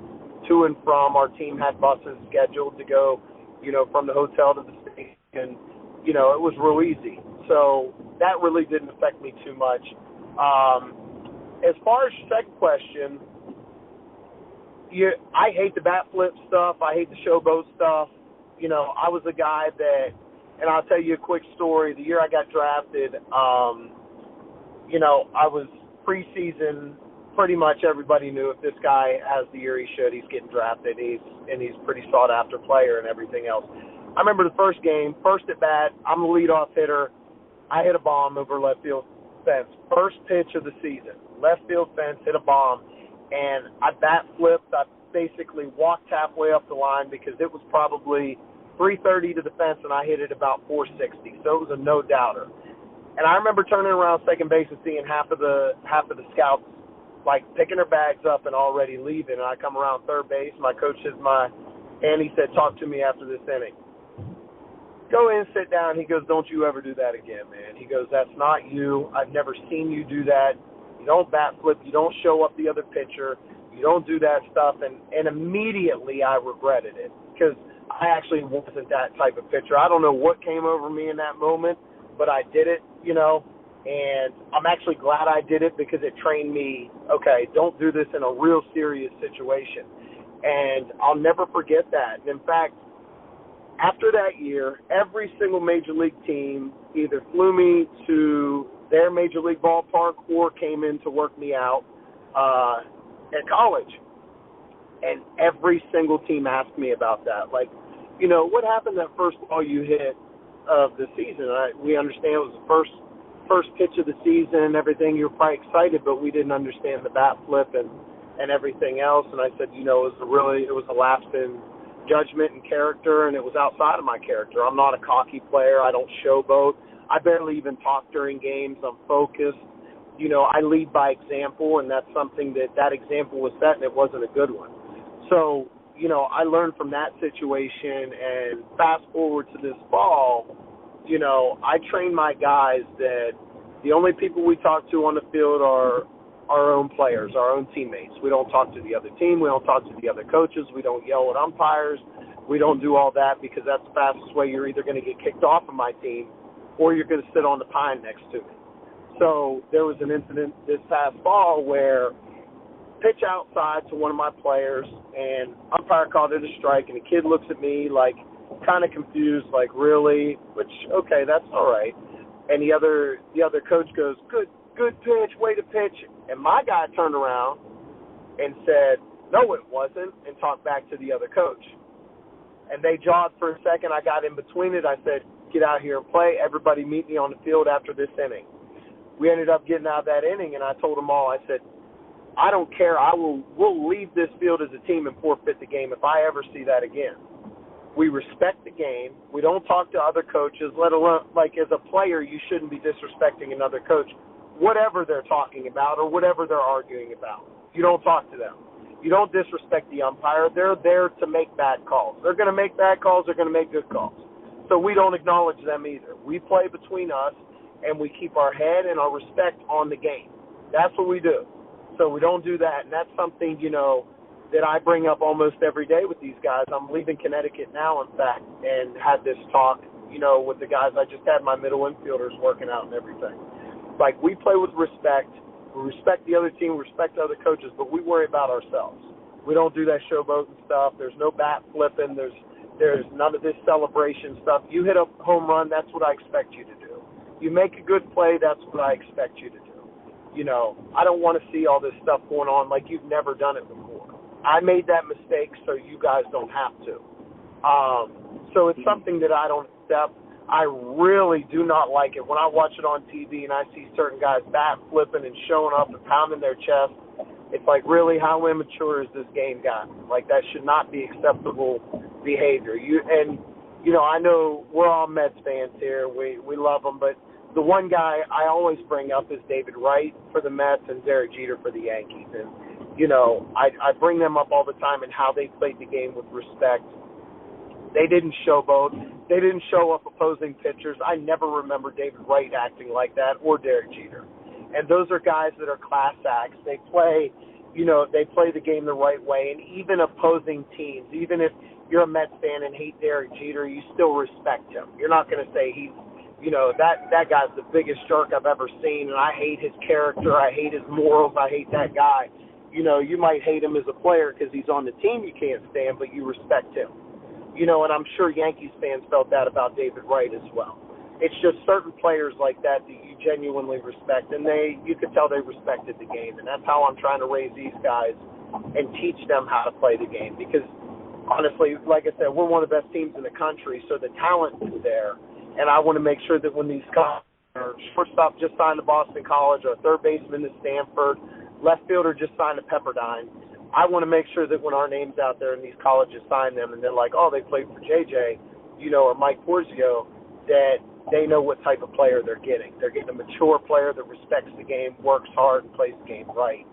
to and from, our team had buses scheduled to go, you know, from the hotel to the stadium. And, you know, it was real easy. So that really didn't affect me too much. As far as your second question, I hate the bat flip stuff. I hate the showboat stuff. You know, I was a guy that, and I'll tell you a quick story. The year I got drafted, you know, I was preseason. Pretty much everybody knew if this guy has the year he should, he's getting drafted. He's a pretty sought-after player and everything else. I remember the first game, first at bat, I'm the leadoff hitter. I hit a bomb over left field fence. First pitch of the season, left field fence, hit a bomb, and I bat flipped. I basically walked halfway up the line because it was probably 330 to the fence, and I hit it about 460. So it was a no-doubter. And I remember turning around second base and seeing half of the scouts like picking their bags up and already leaving. And I come around third base. My coach says and he said, talk to me after this inning. Go in, sit down. He goes, don't you ever do that again, man. He goes, that's not you. I've never seen you do that. You don't bat flip. You don't show up the other pitcher. You don't do that stuff. And immediately I regretted it because I actually wasn't that type of pitcher. I don't know what came over me in that moment, but I did it, you know. And I'm actually glad I did it because it trained me, okay, don't do this in a real serious situation. And I'll never forget that. And in fact, after that year, every single major league team either flew me to their major league ballpark or came in to work me out at college. And every single team asked me about that. Like, you know, what happened that first ball you hit of the season? We understand it was the first pitch of the season and everything. You were probably excited, but we didn't understand the bat flip and everything else. And I said, you know, it was a lapse in judgment and character, and it was outside of my character. I'm not a cocky player. I don't showboat. I barely even talk during games. I'm focused. I lead by example, and that's something that example was set, and it wasn't a good one. So, I learned from that situation, and fast forward to this fall, I train my guys that the only people we talk to on the field are our own players, our own teammates. We don't talk to the other team. We don't talk to the other coaches. We don't yell at umpires. We don't do all that because that's the fastest way you're either going to get kicked off of my team or you're going to sit on the pine next to me. So there was an incident this past fall where pitch outside to one of my players, and umpire called it a strike, and the kid looks at me like kind of confused, like, really? Which, okay, that's all right. And the other coach goes, good pitch, way to pitch. And my guy turned around and said, no, it wasn't, and talked back to the other coach. And they jawed for a second. I got in between it. I said, get out here and play. Everybody meet me on the field after this inning. We ended up getting out of that inning, and I told them all, I said, I don't care. We'll leave this field as a team and forfeit the game if I ever see that again. We respect the game. We don't talk to other coaches, let alone, like, as a player, you shouldn't be disrespecting another coach, whatever they're talking about or whatever they're arguing about. You don't talk to them. You don't disrespect the umpire. They're there to make bad calls. They're going to make bad calls. They're going to make good calls. So we don't acknowledge them either. We play between us, and we keep our head and our respect on the game. That's what we do. So we don't do that, and that's something, that I bring up almost every day with these guys. I'm leaving Connecticut now, in fact, and had this talk, with the guys. I just had my middle infielders working out and everything. Like, we play with respect. We respect the other team. We respect the other coaches, but we worry about ourselves. We don't do that showboating stuff. There's no bat flipping. There's none of this celebration stuff. You hit a home run, that's what I expect you to do. You make a good play, that's what I expect you to do. I don't want to see all this stuff going on like you've never done it before. I made that mistake so you guys don't have to. So it's something that I don't accept. I really do not like it when I watch it on TV and I see certain guys bat flipping and showing up and pounding their chest. It's like, really, how immature has this game gotten? Like, that should not be acceptable behavior. I know we're all Mets fans here. We love them, but the one guy I always bring up is David Wright for the Mets and Derek Jeter for the Yankees. And, I bring them up all the time and how they played the game with respect. They didn't showboat. They didn't show up opposing pitchers. I never remember David Wright acting like that or Derek Jeter. And those are guys that are class acts. They play, they play the game the right way. And even opposing teams, even if you're a Mets fan and hate Derek Jeter, you still respect him. You're not going to say he's, that guy's the biggest jerk I've ever seen, and I hate his character. I hate his morals. I hate that guy. You might hate him as a player because he's on the team you can't stand, but you respect him. And I'm sure Yankees fans felt that about David Wright as well. It's just certain players like that you genuinely respect, and you could tell they respected the game, and that's how I'm trying to raise these guys and teach them how to play the game because, honestly, like I said, we're one of the best teams in the country, so the talent is there, and I want to make sure that when these guys, or shortstop just signed to Boston College, or third baseman to Stanford, left fielder just signed to Pepperdine, I want to make sure that when our name's out there and these colleges sign them and they're like, oh, they played for JJ, or Mike Porzio, that they know what type of player they're getting. They're getting a mature player that respects the game, works hard, and plays the game right.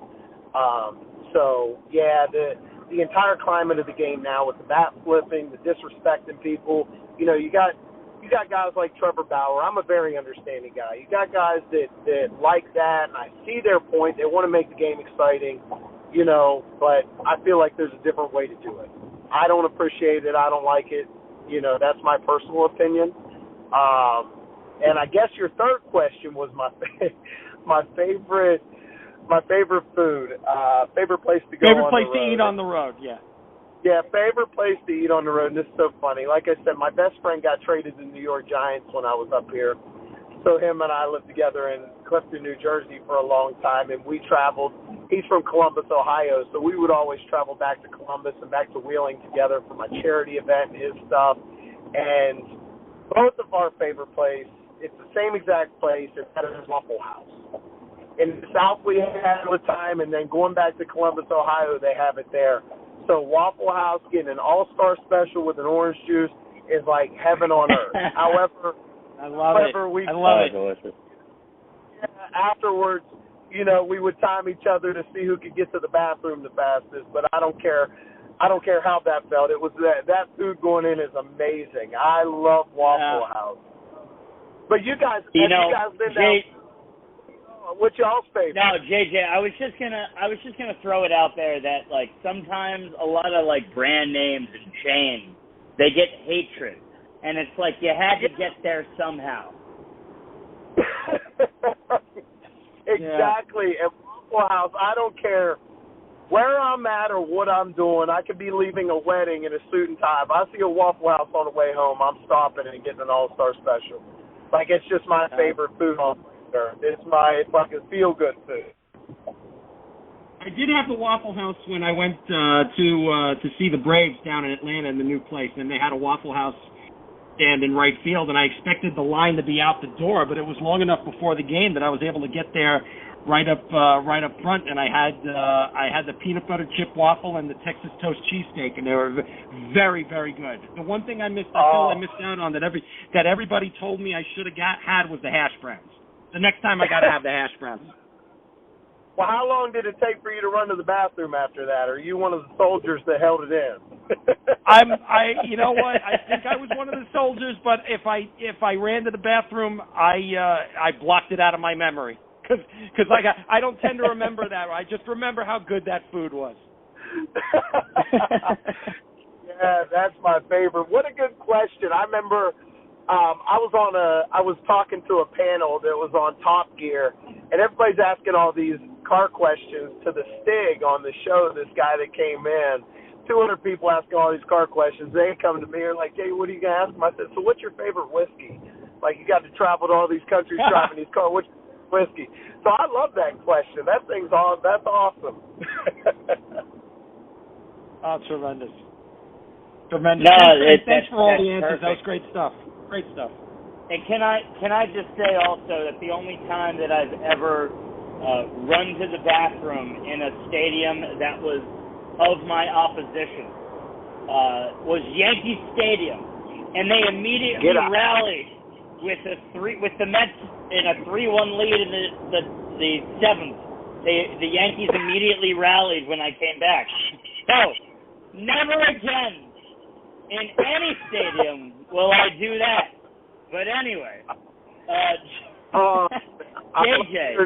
The entire climate of the game now with the bat flipping, the disrespecting people, you got guys like Trevor Bauer. I'm a very understanding guy. You got guys that like that, and I see their point. They want to make the game exciting, but I feel like there's a different way to do it. I don't appreciate it. I don't like it. That's my personal opinion. And I guess your third question was my favorite food, favorite place to go. Favorite place to eat on the road, yeah. Yeah, favorite place to eat on the road, and this is so funny. Like I said, my best friend got traded to the New York Giants when I was up here. So him and I lived together in Clifton, New Jersey for a long time, and we traveled. He's from Columbus, Ohio, so we would always travel back to Columbus and back to Wheeling together for my charity event and his stuff. And both of our favorite place, it's the same exact place. It's at his Waffle House. In the South, we had it all the time, and then going back to Columbus, Ohio, they have it there. So Waffle House getting an all-star special with an orange juice is like heaven on earth. However, I love wherever it. we I love it. Delicious. Afterwards, we would time each other to see who could get to the bathroom the fastest. But I don't care. I don't care how that felt. It was that food going in is amazing. I love Waffle House. But you guys, have you guys been down? What's y'all's favorite? No, JJ, I was just gonna throw it out there that like sometimes a lot of like brand names and chains, they get hatred, and it's like you had to get there somehow. Exactly. At Waffle House, I don't care where I'm at or what I'm doing. I could be leaving a wedding in a suit and tie. If I see a Waffle House on the way home, I'm stopping and getting an all-star special. Like, it's just my favorite food on there. It's like a feel-good food. I did have the Waffle House when I went to see the Braves down in Atlanta in the new place, and they had a Waffle House stand in right field, and I expected the line to be out the door, but it was long enough before the game that I was able to get there right up front, and I had the peanut butter chip waffle and the Texas toast cheesesteak, and they were very, very good. The one thing I missed out on that everybody told me I should have had was the hash browns. The next time I got to have the hash browns. Well, how long did it take for you to run to the bathroom after that? Are you one of the soldiers that held it in? You know what? I think I was one of the soldiers, but if I ran to the bathroom, I blocked it out of my memory because I don't tend to remember that. I just remember how good that food was. Yeah, that's my favorite. What a good question. I remember I was talking to a panel that was on Top Gear, and everybody's asking all these car questions to the Stig on the show, this guy that came in. 200 people asking all these car questions. They come to me and are like, "Hey, what are you going to ask them?" I said, "So what's your favorite whiskey? Like, you got to travel to all these countries driving these cars. What's your whiskey?" So I love that question. That's awesome. Oh, tremendous. Tremendous. No, thanks for all the answers. Perfect. That was great stuff. Great stuff. And can I just say also that the only time that I've ever run to the bathroom in a stadium that was of my opposition was Yankee Stadium, and they immediately rallied with the Mets in a 3-1 lead in the seventh. The Yankees immediately rallied when I came back. So never again in any stadium will I do that. But anyway, JJ,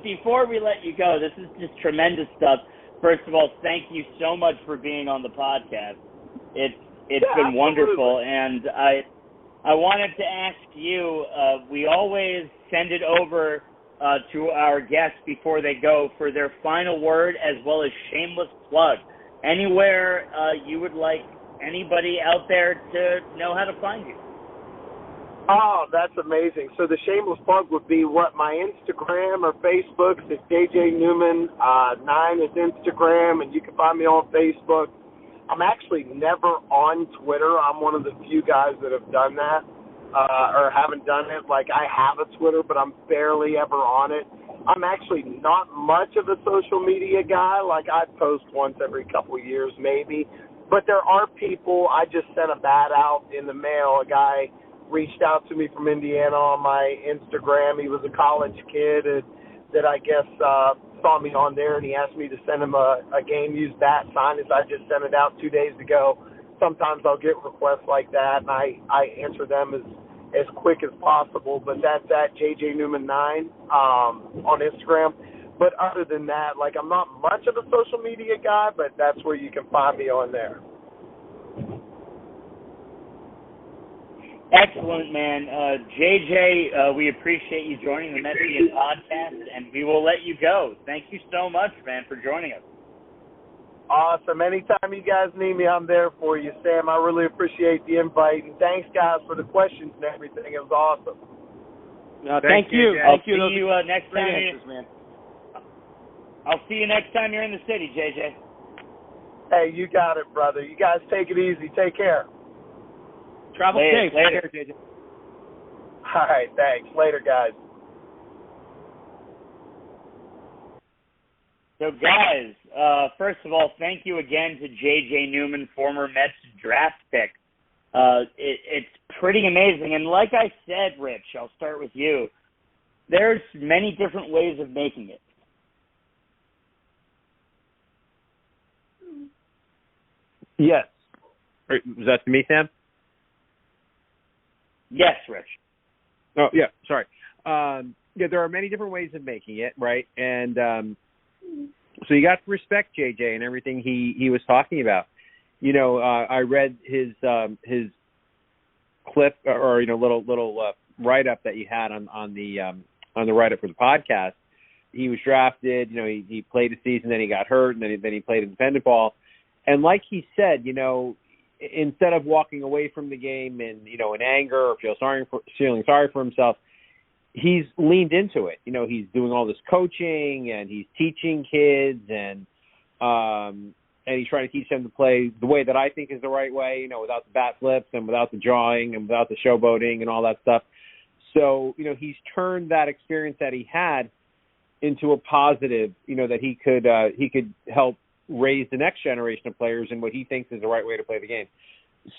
before we let you go, this is just tremendous stuff. First of all, thank you so much for being on the podcast. It's been wonderful, and I wanted to ask you. We always send it over to our guests before they go for their final word, as well as shameless plug. Anywhere you would like anybody out there to know how to find you. Oh, that's amazing. So the shameless plug would be my Instagram or Facebook. It's JJ Newman 9 is Instagram, and you can find me on Facebook. I'm actually never on Twitter. I'm one of the few guys that have done that or haven't done it. Like, I have a Twitter, but I'm barely ever on it. I'm actually not much of a social media guy. Like, I post once every couple of years maybe. But there are people. I just sent a bat out in the mail. A guy reached out to me from Indiana on my Instagram. He was a college kid that I guess saw me on there, and he asked me to send him a game-used bat signed as I just sent it out 2 days ago. Sometimes I'll get requests like that, and I answer them as quick as possible. But that's at JJ Newman 9 on Instagram. But other than that, like, I'm not much of a social media guy, but that's where you can find me on there. Excellent, man. JJ, we appreciate you joining the Metsian Podcast, and we will let you go. Thank you so much, man, for joining us. Awesome. Anytime you guys need me, I'm there for you, Sam. I really appreciate the invite, and thanks, guys, for the questions and everything. It was awesome. Thank you. I'll see you next time. I'll see you next time you're in the city, JJ. Hey, you got it, brother. You guys take it easy. Take care. Travel safe. Later. JJ. All right, thanks. Later, guys. So, guys, first of all, thank you again to J.J. Newman, former Mets draft pick. It's pretty amazing. And like I said, Rich, I'll start with you. There's many different ways of making it. Yes. Was that to me, Sam? Yes, Rich. Oh, yeah, sorry. There are many different ways of making it, right? And so you got to respect JJ and everything he was talking about. I read his clip or little write up that you had on the write up for the podcast. He was drafted. He played a season, then he got hurt, and then he played independent ball. And like he said, instead of walking away from the game in anger or feeling sorry for himself, he's leaned into it. He's doing all this coaching and he's teaching kids and he's trying to teach them to play the way that I think is the right way, without the bat flips and without the jawing and without the showboating and all that stuff. So, he's turned that experience that he had into a positive, that he could help raise the next generation of players in what he thinks is the right way to play the game.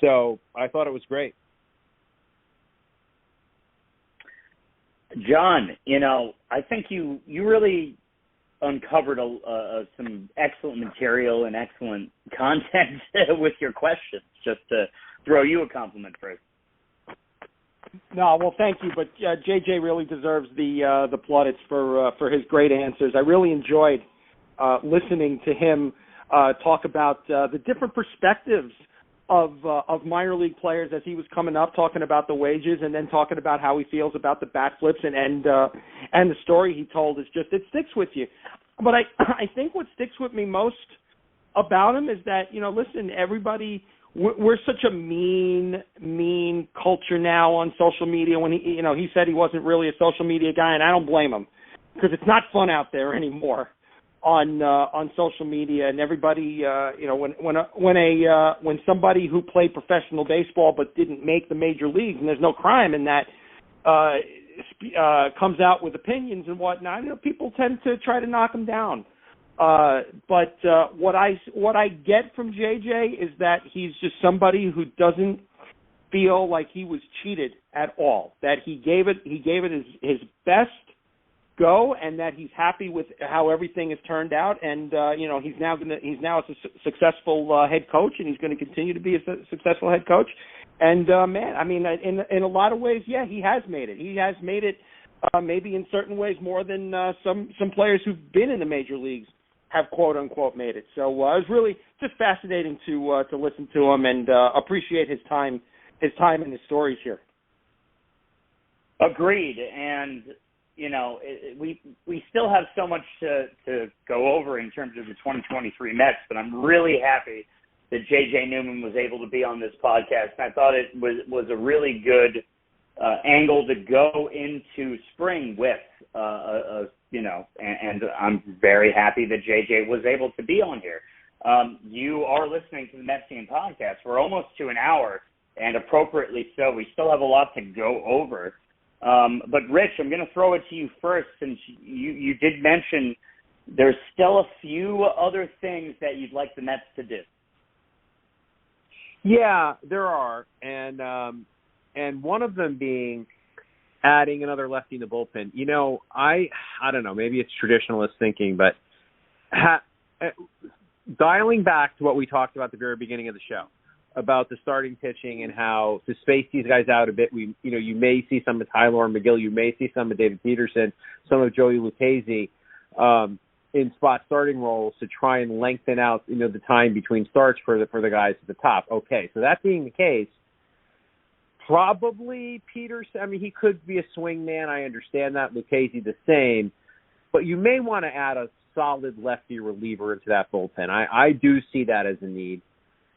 So I thought it was great. John, I think you really uncovered some excellent material and excellent content with your questions, just to throw you a compliment first. No, well, thank you, but JJ really deserves the plaudits for his great answers. I really enjoyed listening to him talk about the different perspectives of minor league players as he was coming up, talking about the wages, and then talking about how he feels about the bat flips and the story he told is just, it sticks with you. But I think what sticks with me most about him is that, listen, everybody, we're such a mean culture now on social media. When he said he wasn't really a social media guy, and I don't blame him, because it's not fun out there anymore on social media, and everybody, when somebody who played professional baseball but didn't make the major leagues, and there's no crime in that, comes out with opinions and whatnot, people tend to try to knock him down. But what I get from JJ is that he's just somebody who doesn't feel like he was cheated at all. That he gave it his best go, and that he's happy with how everything has turned out. And he's now a successful head coach, and he's going to continue to be a successful head coach. And in a lot of ways, yeah, he has made it. He has made it maybe in certain ways more than some players who've been in the major leagues have quote unquote made it. So it was really just fascinating to listen to him and appreciate his time and his stories here. Agreed. And we still have so much to go over in terms of the 2023 Mets, but I'm really happy that J.J. Newman was able to be on this podcast. I thought it was a really good angle to go into spring with, and I'm very happy that J.J. was able to be on here. You are listening to the Metsian Podcast. We're almost to an hour, and appropriately so. We still have a lot to go over. But, Rich, I'm going to throw it to you first, since you did mention there's still a few other things that you'd like the Mets to do. Yeah, there are, and one of them being adding another lefty in the bullpen. I don't know, maybe it's traditionalist thinking, but dialing back to what we talked about at the very beginning of the show about the starting pitching and how to space these guys out a bit. You may see some of Tyler McGill, you may see some of David Peterson, some of Joey Lucchesi in spot starting roles to try and lengthen out the time between starts for the guys at the top. Okay, so that being the case, probably Peterson. I mean, he could be a swing man. I understand that. Lucchesi the same, but you may want to add a solid lefty reliever into that bullpen. I do see that as a need.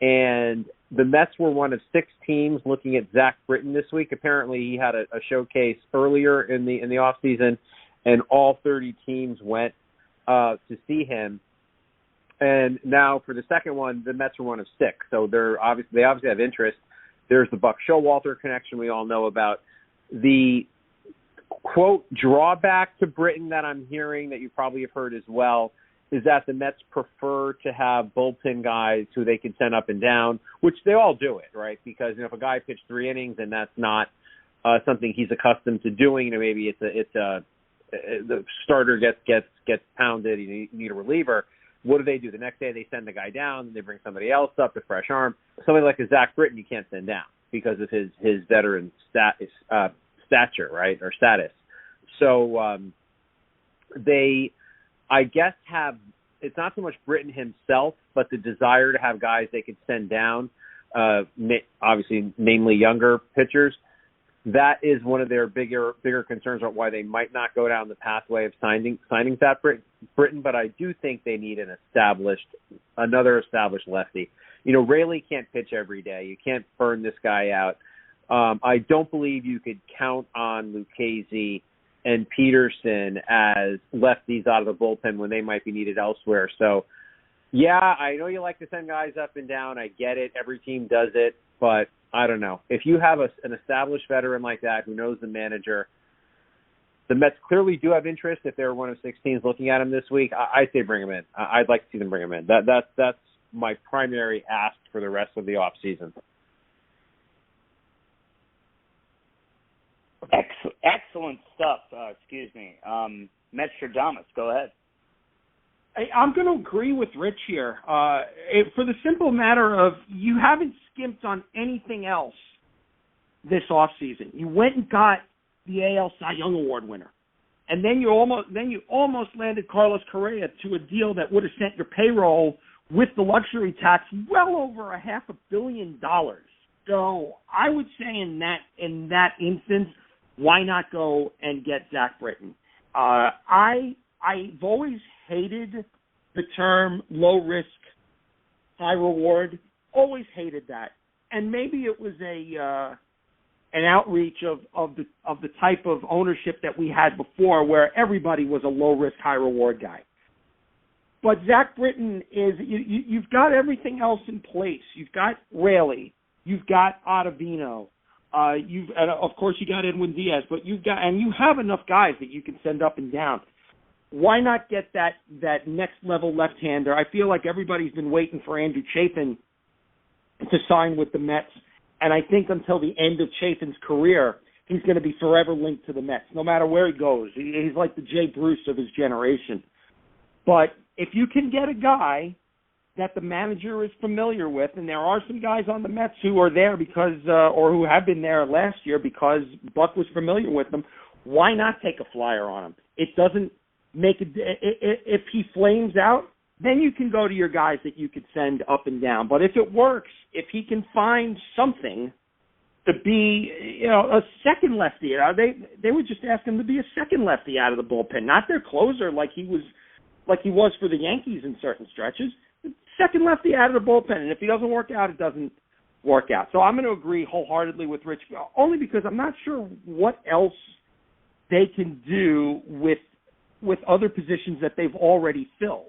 And the Mets were one of 6 teams looking at Zach Britton this week. Apparently, he had a showcase earlier in the off season, and all 30 teams went to see him. And now for the second one, the Mets are one of 6. So they obviously have interest. There's the Buck Showalter connection we all know about. The quote drawback to Britton that I'm hearing that you probably have heard as well is that the Mets prefer to have bullpen guys who they can send up and down, which they all do it, right? Because if a guy pitched 3 innings and that's not something he's accustomed to doing, maybe the starter gets pounded, you need a reliever. What do? The next day they send the guy down, and they bring somebody else up, a fresh arm. Somebody like a Zach Britton you can't send down because of his veteran stature, right, or status. So they, I guess, it's not so much Britton himself, but the desire to have guys they could send down, obviously namely younger pitchers. That is one of their bigger concerns about why they might not go down the pathway of signing Zach Britton. But I do think they need another established lefty. Raley can't pitch every day. You can't burn this guy out. I don't believe you could count on Lucchesi and Peterson as lefties out of the bullpen when they might be needed elsewhere. So, yeah, I know you like to send guys up and down. I get it. Every team does it. But I don't know. If you have an established veteran like that who knows the manager, the Mets clearly do have interest. If they're one of 6 teams looking at him this week, I say bring him in. I'd like to see them bring him in. That's my primary ask for the rest of the offseason. Excellent stuff. Metstradamus, go ahead. I'm going to agree with Rich here. For the simple matter of you haven't skimped on anything else this offseason. You went and got the AL Cy Young Award winner, and then you almost landed Carlos Correa to a deal that would have sent your payroll with the luxury tax well over $500 million. So I would say in that instance, why not go and get Zach Britton? I've always hated the term low risk, high reward. Always hated that, and maybe it was an outreach of the type of ownership that we had before, where everybody was a low risk, high reward guy. But Zach Britton is you've got everything else in place. You've got Raley, you've got Ottavino. And of course you got Edwin Diaz, but you have enough guys that you can send up and down. Why not get that next level left-hander? I feel like everybody's been waiting for Andrew Chafin to sign with the Mets, and I think until the end of Chafin's career, he's going to be forever linked to the Mets, no matter where he goes. He's like the Jay Bruce of his generation. But if you can get a guy that the manager is familiar with, and there are some guys on the Mets who are there because, or who have been there last year because Buck was familiar with them, why not take a flyer on him? It doesn't make it. If he flames out, then you can go to your guys that you could send up and down. But if it works, if he can find something to be, a second lefty, they would just ask him to be a second lefty out of the bullpen, not their closer like he was for the Yankees in certain stretches. Second lefty out of the bullpen, and if he doesn't work out, it doesn't work out. So I'm going to agree wholeheartedly with Rich, only because I'm not sure what else they can do with other positions that they've already filled.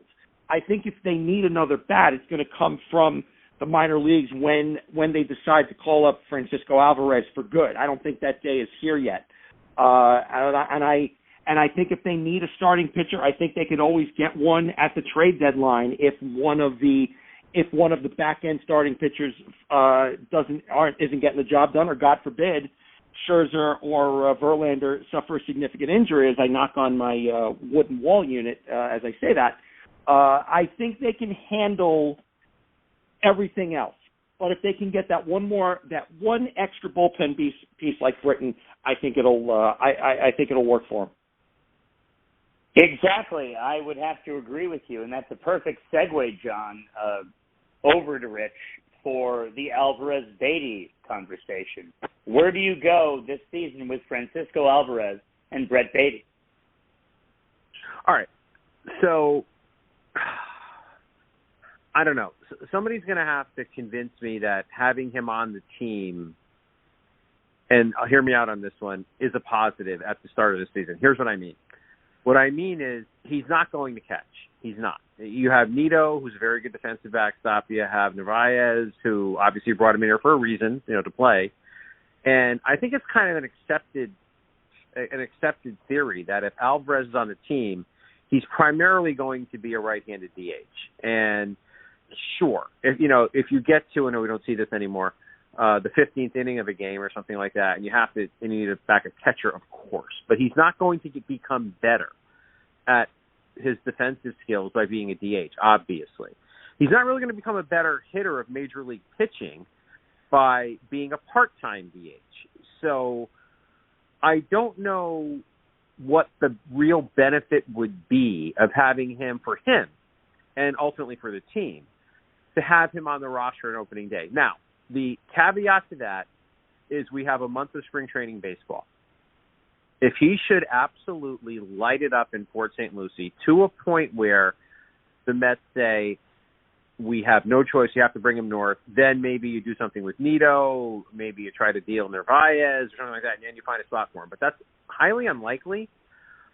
I think if they need another bat, it's going to come from the minor leagues when they decide to call up Francisco Alvarez for good. I don't think that day is here yet. And I think if they need a starting pitcher, I think they could always get one at the trade deadline if one of the back end starting pitchers isn't getting the job done, or God forbid, Scherzer or Verlander suffer a significant injury as I knock on my wooden wall unit as I say that. I think they can handle everything else. But if they can get that one extra bullpen piece like Britton, I think it'll work for them. Exactly. I would have to agree with you, and that's a perfect segue, John, over to Rich for the Alvarez-Baty conversation. Where do you go this season with Francisco Alvarez and Brett Baty? All right. So, I don't know. Somebody's going to have to convince me that having him on the team, and hear me out on this one, is a positive at the start of the season. Here's what I mean. What I mean is he's not going to catch. He's not. You have Nito, who's a very good defensive backstop. You have Narvaez, who obviously brought him in here for a reason, to play. And I think it's kind of an accepted theory that if Alvarez is on the team, he's primarily going to be a right-handed DH. And sure, if you get to, and we don't see this anymore, the 15th inning of a game or something like that, and you need a backup catcher, of course. But he's not going to become better at his defensive skills by being a DH, obviously. He's not really going to become a better hitter of major league pitching by being a part-time DH. So I don't know what the real benefit would be of having him, for him, and ultimately for the team, to have him on the roster on opening day. Now, the caveat to that is we have a month of spring training baseball. If he should absolutely light it up in Port St. Lucie to a point where the Mets say, we have no choice, you have to bring him north, then maybe you do something with Nito, maybe you try to deal Narvaez or something like that, and then you find a spot for him. But that's highly unlikely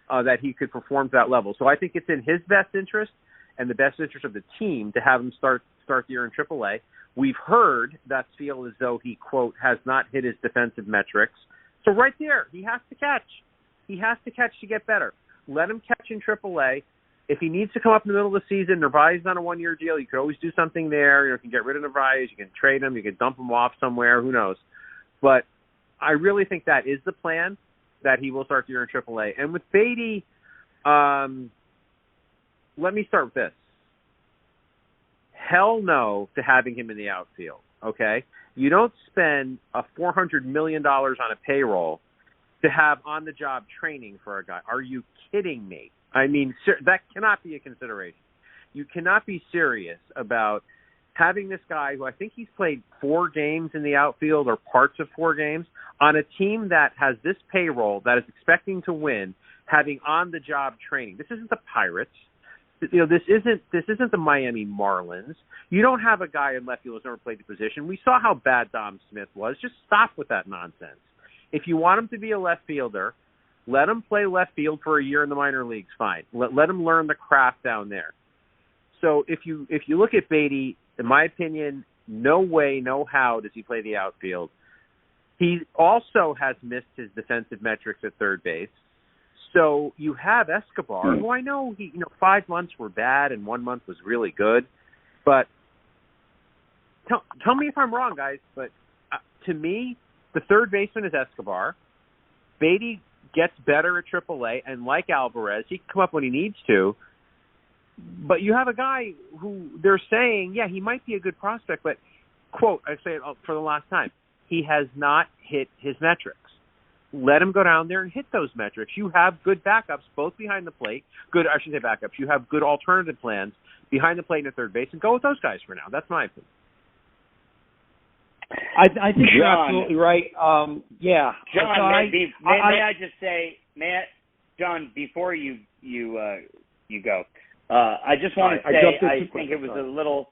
that he could perform to that level. So I think it's in his best interest and the best interest of the team to have him start the year in AAA. We've heard that feel as though he, quote, has not hit his defensive metrics. So right there, he has to catch. He has to catch to get better. Let him catch in AAA. If he needs to come up in the middle of the season, Narvaez is on a one-year deal. You could always do something there. You can get rid of Narvaez. You can trade him. You can dump him off somewhere. Who knows? But I really think that is the plan, that he will start the year in AAA. And with Baty, let me start with this. Hell no to having him in the outfield, okay? You don't spend a $400 million on a payroll to have on-the-job training for a guy. Are you kidding me? I mean, that cannot be a consideration. You cannot be serious about having this guy who I think he's played 4 games in the outfield or parts of 4 games on a team that has this payroll that is expecting to win, having on-the-job training. This isn't the Pirates. This isn't the Miami Marlins. You don't have a guy in left field who's never played the position. We saw how bad Dom Smith was. Just stop with that nonsense. If you want him to be a left fielder, let him play left field for a year in the minor leagues. Fine. Let him learn the craft down there. So if you look at Baty, in my opinion, no way, no how does he play the outfield. He also has missed his defensive metrics at third base. So you have Escobar, who I know 5 months were bad and 1 month was really good, but tell me if I'm wrong, guys. But to me, the third baseman is Escobar. Baty gets better at AAA, and like Alvarez, he can come up when he needs to. But you have a guy who they're saying, yeah, he might be a good prospect, but quote, I say it for the last time, he has not hit his metrics. Let him go down there and hit those metrics. You have good backups, both behind the plate. I shouldn't say backups. You have good alternative plans behind the plate and at third base, and go with those guys for now. That's my opinion. I think you're absolutely right. Yeah. John, may I just say, John, before you go, I just want to say I think it was a little.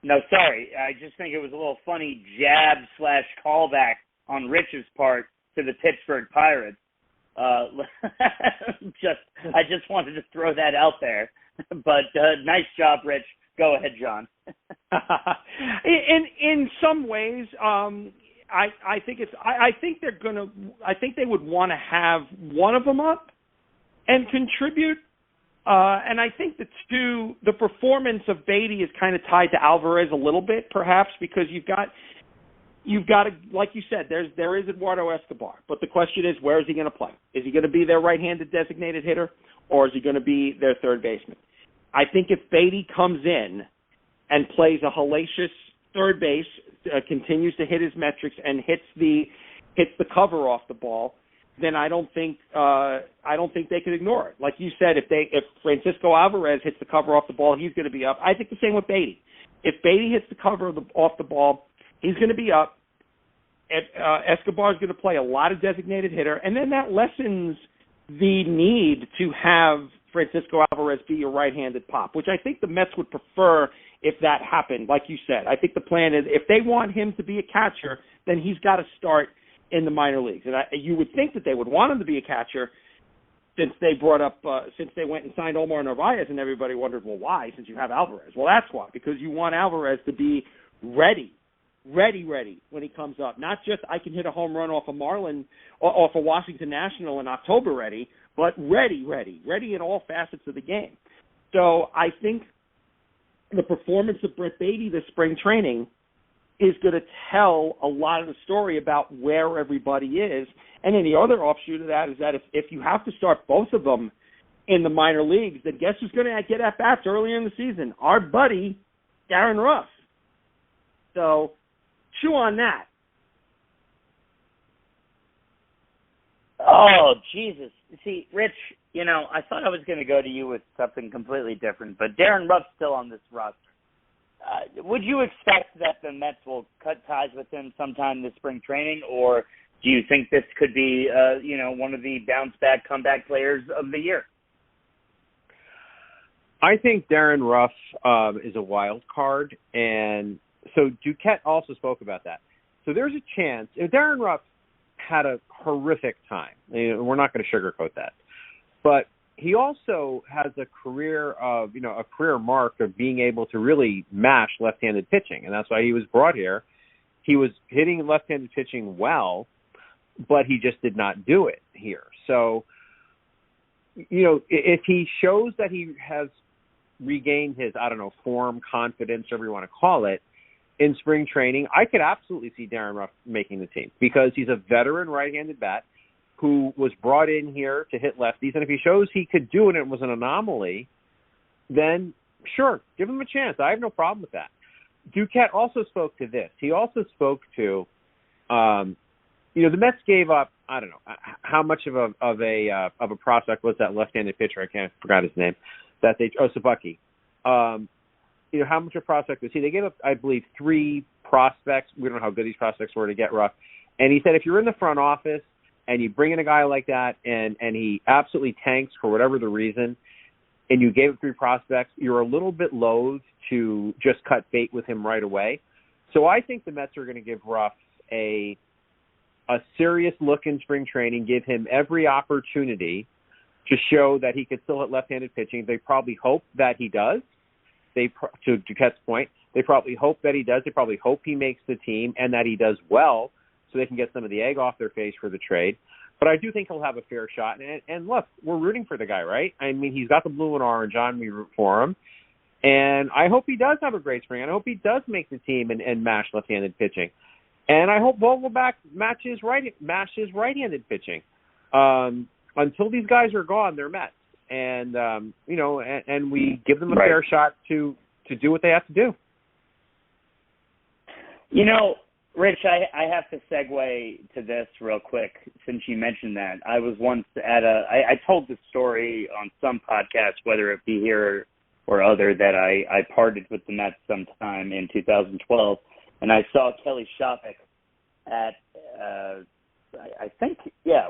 No, sorry. I just think it was a little funny jab/callback on Rich's part to the Pittsburgh Pirates. I just wanted to throw that out there. But nice job, Rich. Go ahead, John. In some ways, I think they would want to have one of them up and contribute. And I think the performance of Baty is kind of tied to Alvarez a little bit, perhaps, because you've got to, like you said, there is Eduardo Escobar, but the question is, where is he going to play? Is he going to be their right-handed designated hitter, or is he going to be their third baseman? I think if Baty comes in and plays a hellacious third base, continues to hit his metrics and hits the cover off the ball, then I don't think they could ignore it. Like you said, if Francisco Alvarez hits the cover off the ball, he's going to be up. I think the same with Baty. If Baty hits the cover off the ball, he's going to be up. Escobar is going to play a lot of designated hitter, and then that lessens the need to have Francisco Alvarez be your right-handed pop, which I think the Mets would prefer if that happened, like you said. I think the plan is if they want him to be a catcher, then he's got to start in the minor leagues. And you would think that they would want him to be a catcher since they went and signed Omar Narvaez, and everybody wondered, well, why, since you have Alvarez? Well, that's why, because you want Alvarez to be ready when he comes up. Not just I can hit a home run off a Washington National in October ready, but ready in all facets of the game. So I think the performance of Brett Baty this spring training is going to tell a lot of the story about where everybody is. And then the other offshoot of that is that if you have to start both of them in the minor leagues, then guess who's going to get at-bats earlier in the season? Our buddy, Darren Ruff. So chew on that. Oh, Jesus. See, Rich, I thought I was going to go to you with something completely different, but Darren Ruff's still on this roster. Would you expect that the Mets will cut ties with him sometime this spring training, or do you think this could be, one of the bounce-back, comeback players of the year? I think Darren Ruff is a wild card, and so Duquette also spoke about that. So there's a chance. Darren Ruff had a horrific time. We're not going to sugarcoat that. But he also has a career mark of being able to really mash left-handed pitching, and that's why he was brought here. He was hitting left-handed pitching well, but he just did not do it here. So, if he shows that he has regained his, form, confidence, whatever you want to call it, in spring training, I could absolutely see Darren Ruff making the team because he's a veteran right-handed bat who was brought in here to hit lefties. And if he shows he could do it and it was an anomaly, then sure, give him a chance. I have no problem with that. Duquette also spoke to this. He also spoke to, the Mets gave up, I don't know, how much of a prospect was that left-handed pitcher? I forgot his name. Sabucky. How much of a prospect was he? They gave up, I believe, 3 prospects. We don't know how good these prospects were to get Ruff. And he said if you're in the front office and you bring in a guy like that and he absolutely tanks for whatever the reason, and you gave up 3 prospects, you're a little bit loath to just cut bait with him right away. So I think the Mets are going to give Ruff a serious look in spring training, give him every opportunity to show that he could still hit left-handed pitching. They probably hope that he does. To Duquette's point, they probably hope that he does. They probably hope he makes the team and that he does well so they can get some of the egg off their face for the trade. But I do think he'll have a fair shot. And look, we're rooting for the guy, right? I mean, he's got the blue and orange on. We root for him. And I hope he does have a great spring. I hope he does make the team and mash left-handed pitching. And I hope Vogelbach matches right-handed pitching. Until these guys are gone, they're Mets. And, and we give them a fair shot to do what they have to do. Rich, I have to segue to this real quick since you mentioned that. I was once I told this story on some podcast, whether it be here or other, that I parted with the Mets sometime in 2012, and I saw Kelly Shopik at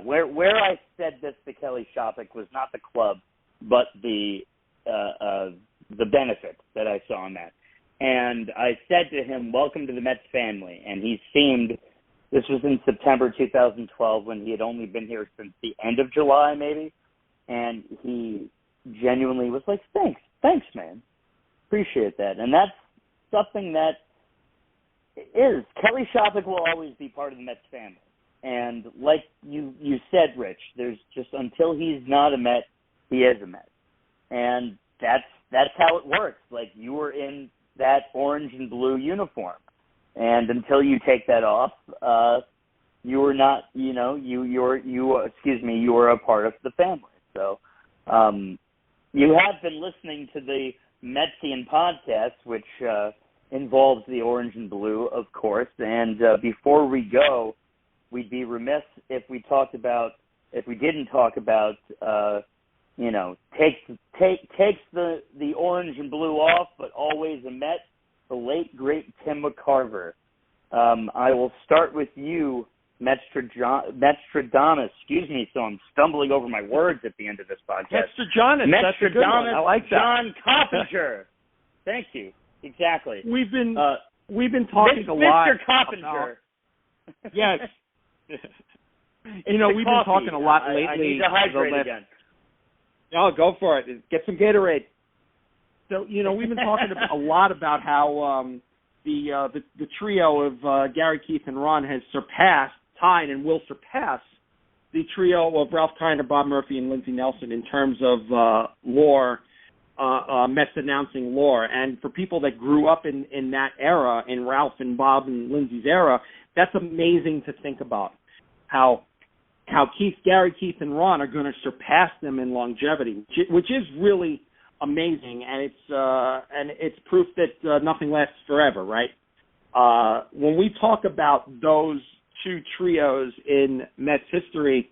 where I said this to Kelly Shopik was not the club, but the benefit that I saw in that. And I said to him, "Welcome to the Mets family." And he seemed, this was in September 2012 when he had only been here since the end of July maybe, and he genuinely was like, thanks, man. Appreciate that. And that's something that is, Kelly Shopik will always be part of the Mets family. And like you said, Rich, there's just, until he's not a Met, he is a Met. And that's how it works. Like, you were in that orange and blue uniform. And until you take that off, you are not, you are a part of the family. So you have been listening to the Metsian Podcast, which involves the orange and blue, of course. And before we go, we'd be remiss if we didn't talk about, takes the orange and blue off, but always a Met, the late, great Tim McCarver. I will start with you, Metstradamus. Excuse me, so I'm stumbling over my words at the end of this podcast. Metstradamus, that's a good one. I like that. John Coppinger. Thank you. Exactly. We've been talking a lot. Mr. Coppinger. Yes. We've been talking a lot lately. I need to hydrate again. No, go for it. Get some Gatorade. So, we've been talking a lot about how the trio of Gary, Keith, and Ron has tied and will surpass the trio of Ralph Kiner, Bob Murphy, and Lindsey Nelson in terms of lore, Mets announcing lore. And for people that grew up in that era, in Ralph and Bob and Lindsey's era, that's amazing to think about how Gary, Keith, and Ron are going to surpass them in longevity, which is really amazing, and it's proof that nothing lasts forever, right? When we talk about those two trios in Mets history,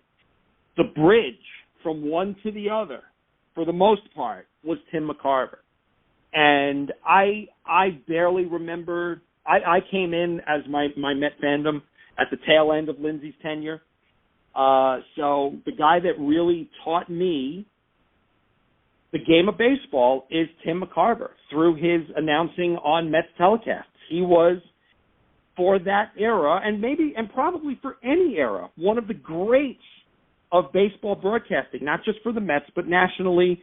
the bridge from one to the other, for the most part, was Tim McCarver. And I barely remember. I came in as my Met fandom at the tail end of Lindsey's tenure. So the guy that really taught me the game of baseball is Tim McCarver through his announcing on Mets telecasts. He was, for that era, and probably for any era, one of the greats of baseball broadcasting, not just for the Mets, but nationally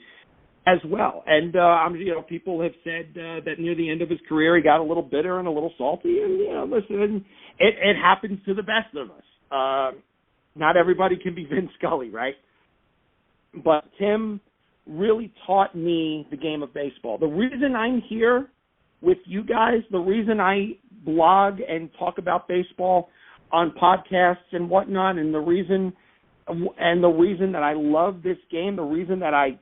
as well. And people have said that near the end of his career, he got a little bitter and a little salty. And listen, it happens to the best of us. Not everybody can be Vin Scully, right? But Tim really taught me the game of baseball. The reason I'm here with you guys, the reason I blog and talk about baseball on podcasts and whatnot, and the reason that I love this game, the reason that I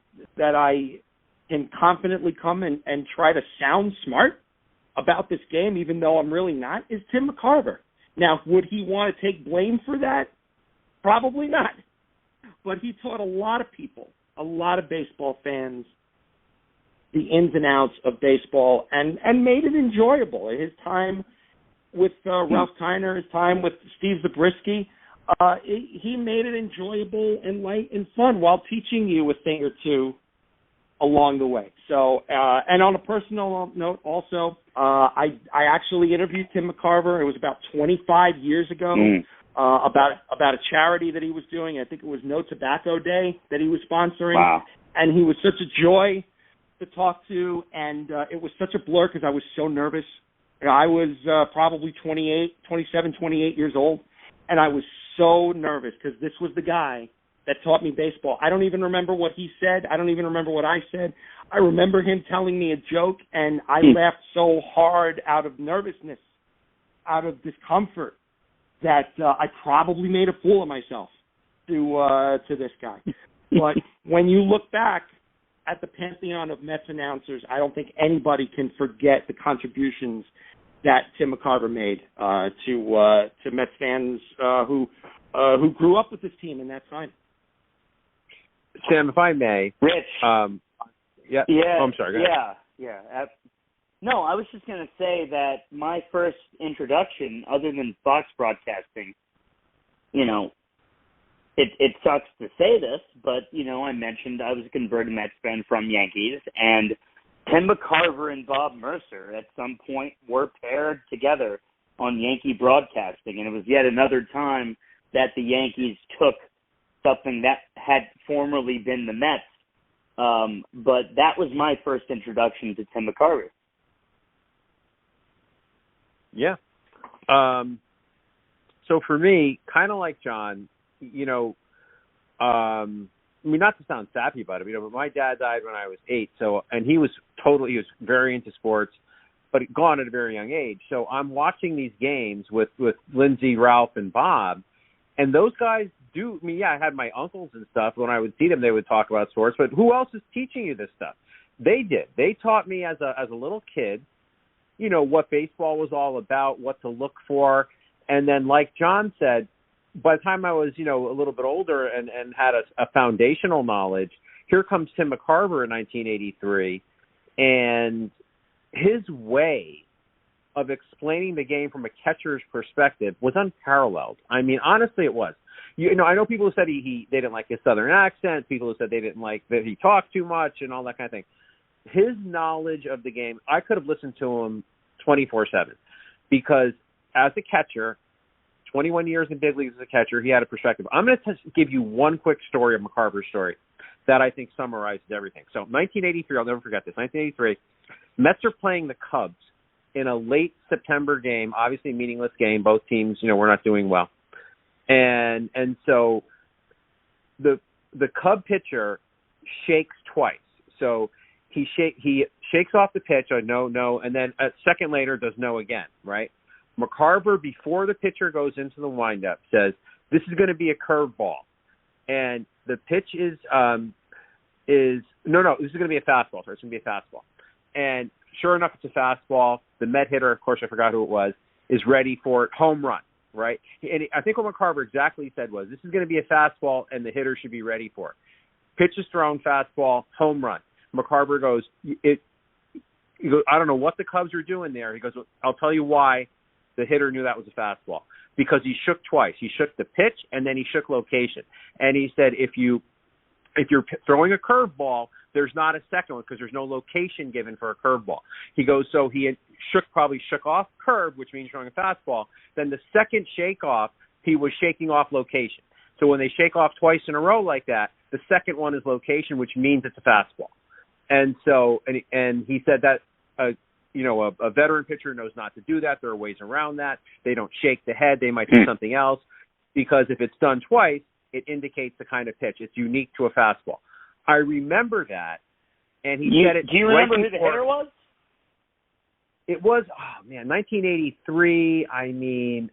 can confidently come and try to sound smart about this game, even though I'm really not, is Tim McCarver. Now, would he want to take blame for that? Probably not. But he taught a lot of people, a lot of baseball fans, the ins and outs of baseball and made it enjoyable. His time with Ralph Kiner, his time with Steve Zabriskie, he made it enjoyable and light and fun while teaching you a thing or two along the way. So, and on a personal note also, I actually interviewed Tim McCarver. It was about 25 years ago. About a charity that he was doing. I think it was No Tobacco Day that he was sponsoring. Wow. And he was such a joy to talk to, and it was such a blur because I was so nervous. I was probably 27, 28 years old, and I was so nervous because this was the guy that taught me baseball. I don't even remember what he said. I don't even remember what I said. I remember him telling me a joke, and I laughed so hard out of nervousness, out of discomfort, that I probably made a fool of myself to this guy. But when you look back at the pantheon of Mets announcers, I don't think anybody can forget the contributions that Tim McCarver made to Mets fans who grew up with this team in that time. Sam, if I may, Rich. Yeah. Oh, I'm sorry. Go ahead. Yeah. No, I was just going to say that my first introduction, other than Fox Broadcasting, it sucks to say this, but, I mentioned I was a converted Mets fan from Yankees, and Tim McCarver and Bob Mercer at some point were paired together on Yankee broadcasting, and it was yet another time that the Yankees took something that had formerly been the Mets. But that was my first introduction to Tim McCarver. Yeah. So for me, kind of like John, not to sound sappy about it, but my dad died when I was 8. So, and he was very into sports, but gone at a very young age. So I'm watching these games with Lindsey, Ralph, and Bob, and those guys I had my uncles and stuff. When I would see them, they would talk about sports, but who else is teaching you this stuff? They did. They taught me as a little kid, what baseball was all about, what to look for. And then, like John said, by the time I was, a little bit older and had a foundational knowledge, here comes Tim McCarver in 1983. And his way of explaining the game from a catcher's perspective was unparalleled. I mean, honestly, it was. I know people who said they didn't like his Southern accent, people who said they didn't like that he talked too much and all that kind of thing. His knowledge of the game, I could have listened to him 24/7 because as a catcher, 21 years in big leagues as a catcher, he had a perspective. I'm going to give you one quick story of McCarver's story that I think summarizes everything. So 1983, I'll never forget this, 1983, Mets are playing the Cubs in a late September game, obviously meaningless game. Both teams, were not doing well. And so the Cub pitcher shakes twice. So he shakes off the pitch, no, and then a second later does no again, right? McCarver, before the pitcher goes into the windup, says, this is going to be a curveball. And the pitch is this is going to be a fastball. So it's going to be a fastball. And sure enough, it's a fastball. The Met hitter, of course, I forgot who it was, is ready for it. Home run, right? And I think what McCarver exactly said was, this is going to be a fastball, and the hitter should be ready for it. Pitch is thrown, fastball, home run. McCarver goes, I don't know what the Cubs are doing there. He goes, I'll tell you why the hitter knew that was a fastball. Because he shook twice. He shook the pitch, and then he shook location. And he said, if you're throwing a curveball, there's not a second one because there's no location given for a curveball. He goes, so he probably shook off curve, which means throwing a fastball. Then the second shake off, he was shaking off location. So when they shake off twice in a row like that, the second one is location, which means it's a fastball. And so, and he said that, a veteran pitcher knows not to do that. There are ways around that. They don't shake the head. They might do something else because if it's done twice, it indicates the kind of pitch. It's unique to a fastball. I remember that, and he said it. Do you remember who the hitter was? It was, 1983. I mean,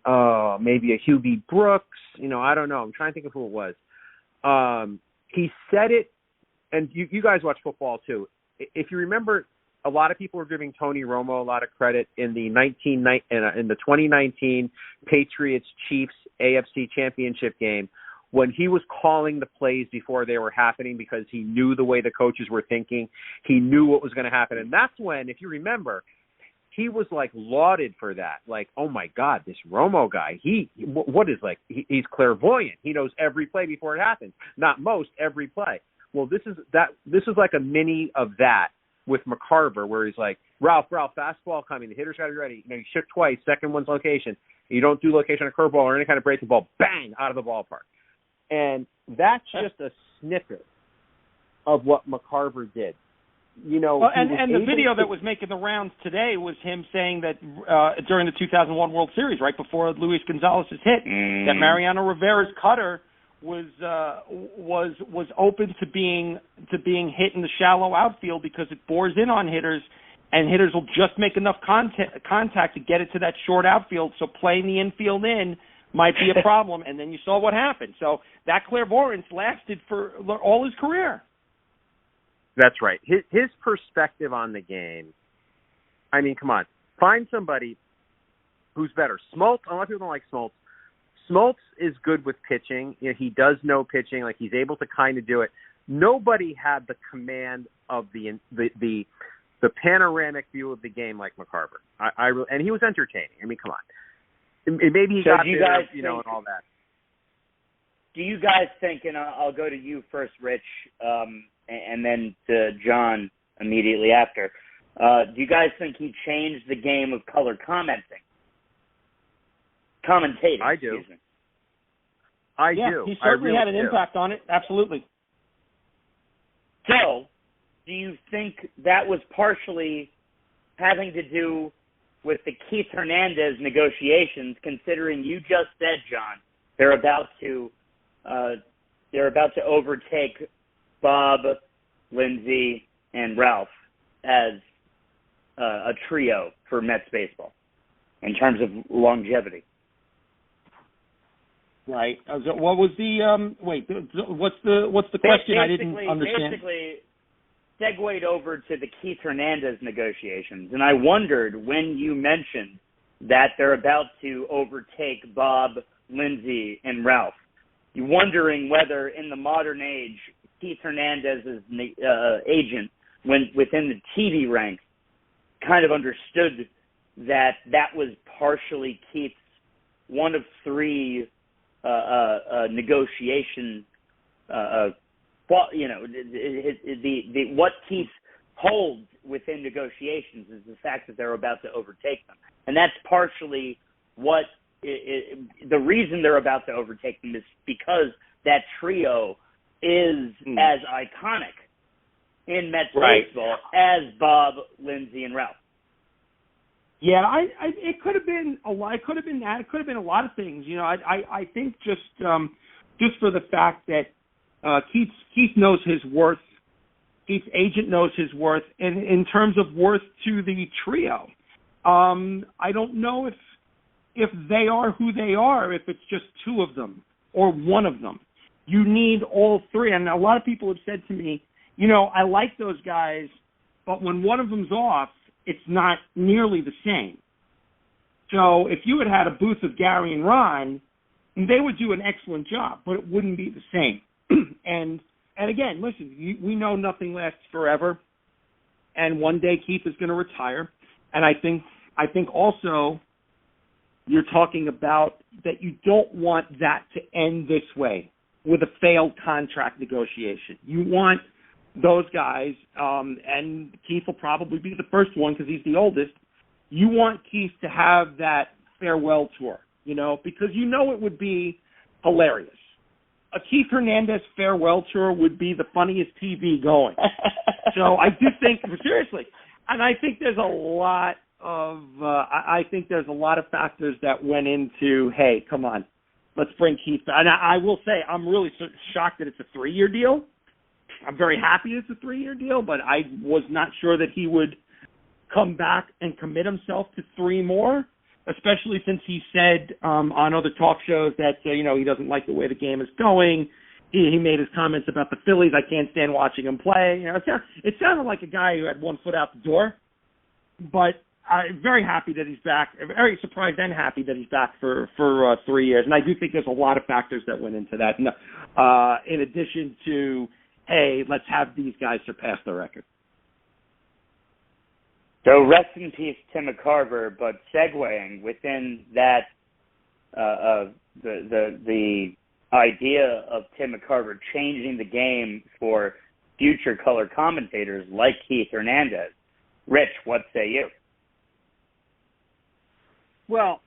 maybe a Hugh B. Brooks. I don't know. I'm trying to think of who it was. He said it, and you guys watch football too. If you remember, a lot of people were giving Tony Romo a lot of credit in the 2019 Patriots-Chiefs AFC Championship game when he was calling the plays before they were happening because he knew the way the coaches were thinking. He knew what was going to happen. And that's when, if you remember, he was lauded for that. Oh my God, this Romo guy, he's clairvoyant. He knows every play before it happens. Not most, every play. Well, this is like a mini of that with McCarver, where he's like, Ralph, fastball coming. The hitter's got to be ready. He shook twice. Second one's location. You don't do location on a curveball or any kind of breaking ball. Bang, out of the ballpark. And that's just a snippet of what McCarver did. And the video that was making the rounds today was him saying that during the 2001 World Series, right before Luis Gonzalez's hit, that Mariano Rivera's cutter was open to being hit in the shallow outfield because it bores in on hitters, and hitters will just make enough contact to get it to that short outfield. So playing the infield in might be a problem, and then you saw what happened. So that clairvoyance lasted for all his career. That's right. His perspective on the game. I mean, come on, find somebody who's better. Smoltz. A lot of people don't like Smoltz. Smoltz is good with pitching. He does know pitching. He's able to kind of do it. Nobody had the command of the panoramic view of the game like McCarver. And he was entertaining. I mean, come on. Maybe he got there, and all that. Do you guys think? And I'll go to you first, Rich, and then to John immediately after. Do you guys think he changed the game of color commentating? Commentating. I do. Excuse me. I do. He certainly had an impact on it. Absolutely. So, do you think that was partially having to do with the Keith Hernandez negotiations? Considering you just said, John, they're about to overtake Bob, Lindsey, and Ralph as a trio for Mets baseball in terms of longevity. Right. So what was the what's the question? I didn't understand. Basically, segued over to the Keith Hernandez negotiations, and I wondered when you mentioned that they're about to overtake Bob, Lindsey, and Ralph. You're wondering whether, in the modern age, Keith Hernandez's agent, when within the TV ranks, kind of understood that was partially Keith's one of three negotiation. What Keith holds within negotiations is the fact that they're about to overtake them, and that's partially what the reason they're about to overtake them is because that trio is as iconic in Mets baseball as Bob, Lindsey, and Ralph. Yeah, it could have been a lot. It could have been that. It could have been a lot of things. I think just for the fact that Keith knows his worth. Keith's agent knows his worth in terms of worth to the trio. I don't know if they are who they are, if it's just two of them or one of them. You need all three. And a lot of people have said to me, I like those guys, but when one of them's off, it's not nearly the same. So if you had a booth of Gary and Ron, they would do an excellent job, but it wouldn't be the same. And again, listen, we know nothing lasts forever, and one day Keith is going to retire. And I think also you're talking about that you don't want that to end this way with a failed contract negotiation. You want those guys, and Keith will probably be the first one because he's the oldest. You want Keith to have that farewell tour, because it would be hilarious. A Keith Hernandez farewell tour would be the funniest TV going. So I do think, seriously, and I think there's a lot of factors that went into, hey, come on, let's bring Keith back. And I will say, I'm really shocked that it's a 3-year deal. I'm very happy it's a 3-year deal, but I was not sure that he would come back and commit himself to 3 more, especially since he said on other talk shows that, he doesn't like the way the game is going. He made his comments about the Phillies. I can't stand watching him play. It sounded like a guy who had one foot out the door, but I'm very happy that he's back. Very surprised and happy that he's back for 3 years. And I do think there's a lot of factors that went into that. In addition to, hey, let's have these guys surpass the record. So rest in peace, Tim McCarver. But segueing within that, the idea of Tim McCarver changing the game for future color commentators like Keith Hernandez. Rich, what say you? Well,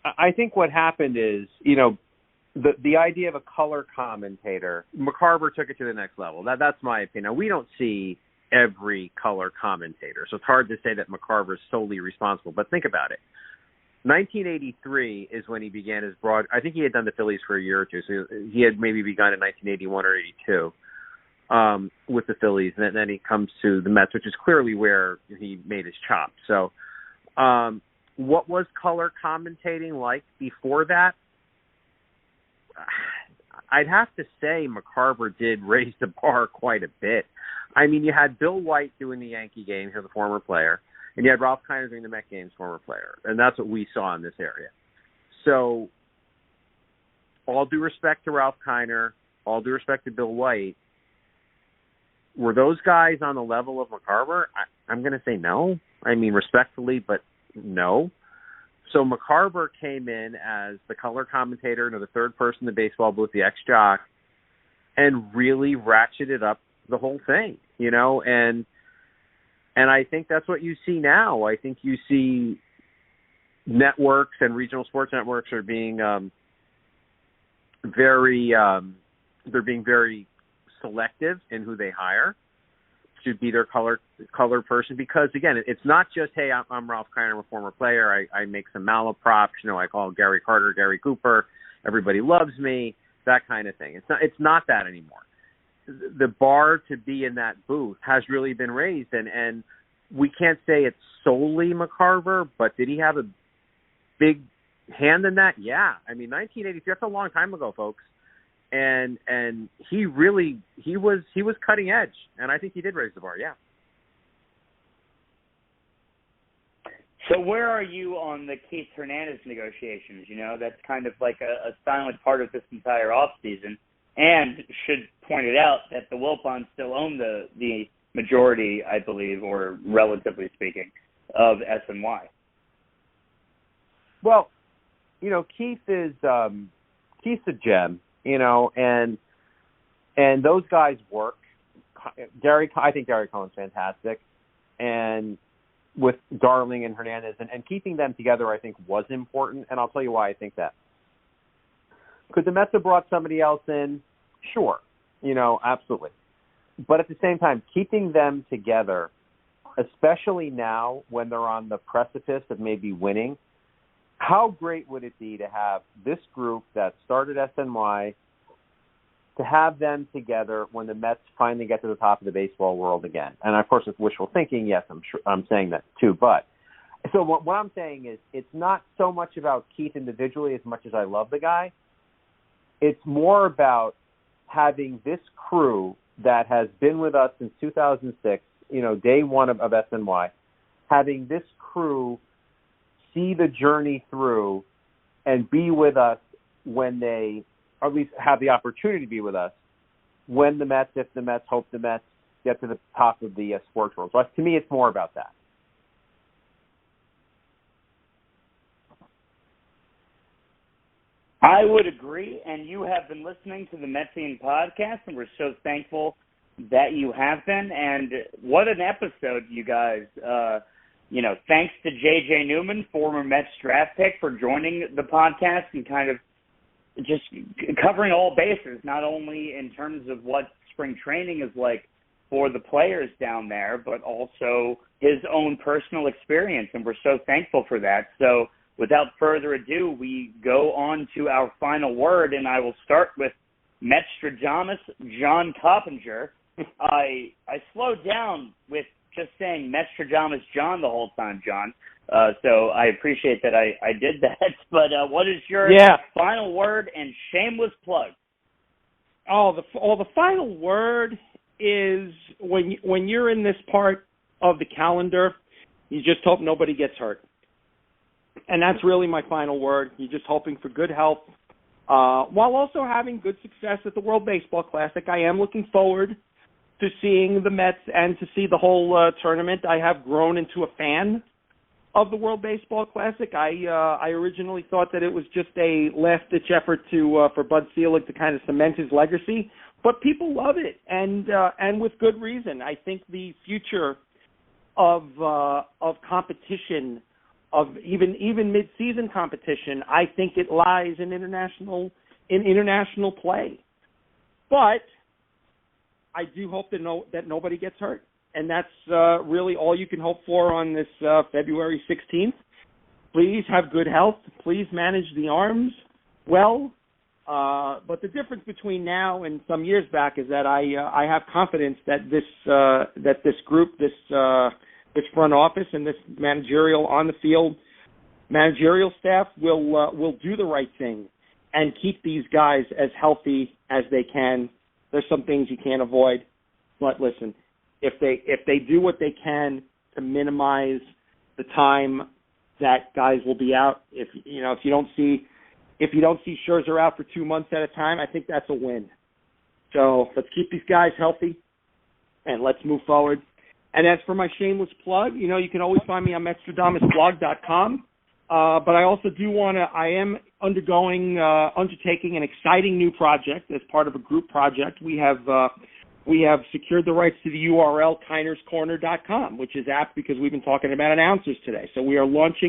I think what happened is, the idea of a color commentator, McCarver took it to the next level. That's my opinion. We don't see every color commentator, so it's hard to say that McCarver is solely responsible. But think about it. 1983 is when he began his broad. I think he had done the Phillies for a year or two, so he had maybe begun in 1981 or 82 with the Phillies, and then he comes to the Mets, which is clearly where he made his chops. So what was color commentating like before that? I'd have to say McCarver did raise the bar quite a bit. I mean, you had Bill White doing the Yankee games, the former player, and you had Ralph Kiner doing the Met games, former player, and that's what we saw in this area. So, all due respect to Ralph Kiner, all due respect to Bill White, were those guys on the level of McCarver? I'm going to say no. I mean, respectfully, but no. So McCarver came in as the color commentator, the third person in the baseball booth, the ex-jock, and really ratcheted up the whole thing, and I think that's what you see now. I think you see networks and regional sports networks are being they're being very selective in who they hire to be their color person, because again, it's not just, hey, I'm Ralph Kiner, I'm a former player, I make some malaprops, I call Gary Carter, Gary Cooper, everybody loves me, that kind of thing. It's not that anymore. The bar to be in that booth has really been raised, and we can't say it's solely McCarver, but did he have a big hand in that? Yeah. I mean, 1983, that's a long time ago, folks. And he was cutting edge, and I think he did raise the bar, yeah. So where are you on the Keith Hernandez negotiations? That's kind of like a silent part of this entire offseason. And should point it out that the Wilpons still own the majority, I believe, or relatively speaking, of SNY. Well, Keith's a gem, and those guys work. I think Gary Cohen's fantastic, and with Darling and Hernandez, and keeping them together, I think, was important, and I'll tell you why I think that. Could the Mets have brought somebody else in? Sure. Absolutely. But at the same time, keeping them together, especially now when they're on the precipice of maybe winning, how great would it be to have this group that started SNY to have them together when the Mets finally get to the top of the baseball world again. And of course, it's wishful thinking. Yes, I'm saying that too. But so what I'm saying is, it's not so much about Keith individually as much as I love the guy. It's more about having this crew that has been with us since 2006, day one of SNY, having this crew see the journey through and be with us when they, or at least have the opportunity to be with us when the Mets, if the Mets, hope the Mets get to the top of the sports world. So to me, it's more about that. I would agree, and you have been listening to the Metsian Podcast, and we're so thankful that you have been. And what an episode, you guys. Thanks to J.J. Newman, former Mets draft pick, for joining the podcast and kind of just covering all bases, not only in terms of what spring training is like for the players down there, but also his own personal experience, and we're so thankful for that. So without further ado, we go on to our final word, and I will start with Metstradamus, John Coppinger. I slowed down with just saying Metstradamus John the whole time, John. So I appreciate that I did that. But what is your final word and shameless plug? The final word is when you're in this part of the calendar, you just hope nobody gets hurt. And that's really my final word. You're just hoping for good health while also having good success at the World Baseball Classic. I am looking forward to seeing the Mets and to see the whole tournament. I have grown into a fan of the World Baseball Classic. I originally thought that it was just a last-ditch effort for Bud Selig to kind of cement his legacy, but people love it, and with good reason. I think the future of competition, of even mid-season competition, I think it lies in international play. But I do hope that nobody gets hurt, and that's really all you can hope for on this February 16th. Please have good health. Please manage the arms well. But the difference between now and some years back is that I have confidence that this group, this front office, and this managerial on the field managerial staff will do the right thing and keep these guys as healthy as they can. There's some things you can't avoid, but listen, if they do what they can to minimize the time that guys will be out, if you don't see Scherzer out for 2 months at a time, I think that's a win. So let's keep these guys healthy and let's move forward. And as for my shameless plug, you can always find me on Metstradamusblog.com. But I also I am undertaking an exciting new project as part of a group project. We have secured the rights to the URL KinersCorner.com, which is apt because we've been talking about announcers today. So we have launched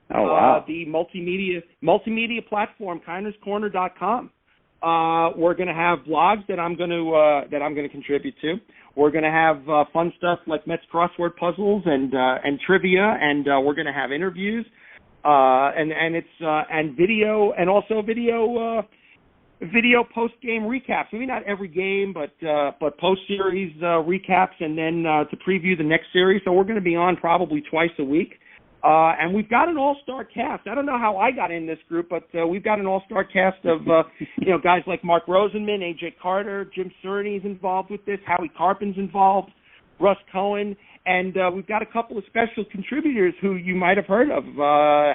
the multimedia platform KinersCorner.com. We're going to have blogs that I'm going to contribute to. We're going to have fun stuff like Mets crossword puzzles and trivia, and we're going to have interviews and video, and also video post game recaps. Maybe not every game, but post series recaps, and then to preview the next series. So we're going to be on probably twice a week. And we've got an all-star cast. I don't know how I got in this group, but we've got an all-star cast of, guys like Mark Rosenman, A.J. Carter, Jim Cerny's involved with this, Howie Carpin's involved, Russ Cohen, and we've got a couple of special contributors who you might have heard of.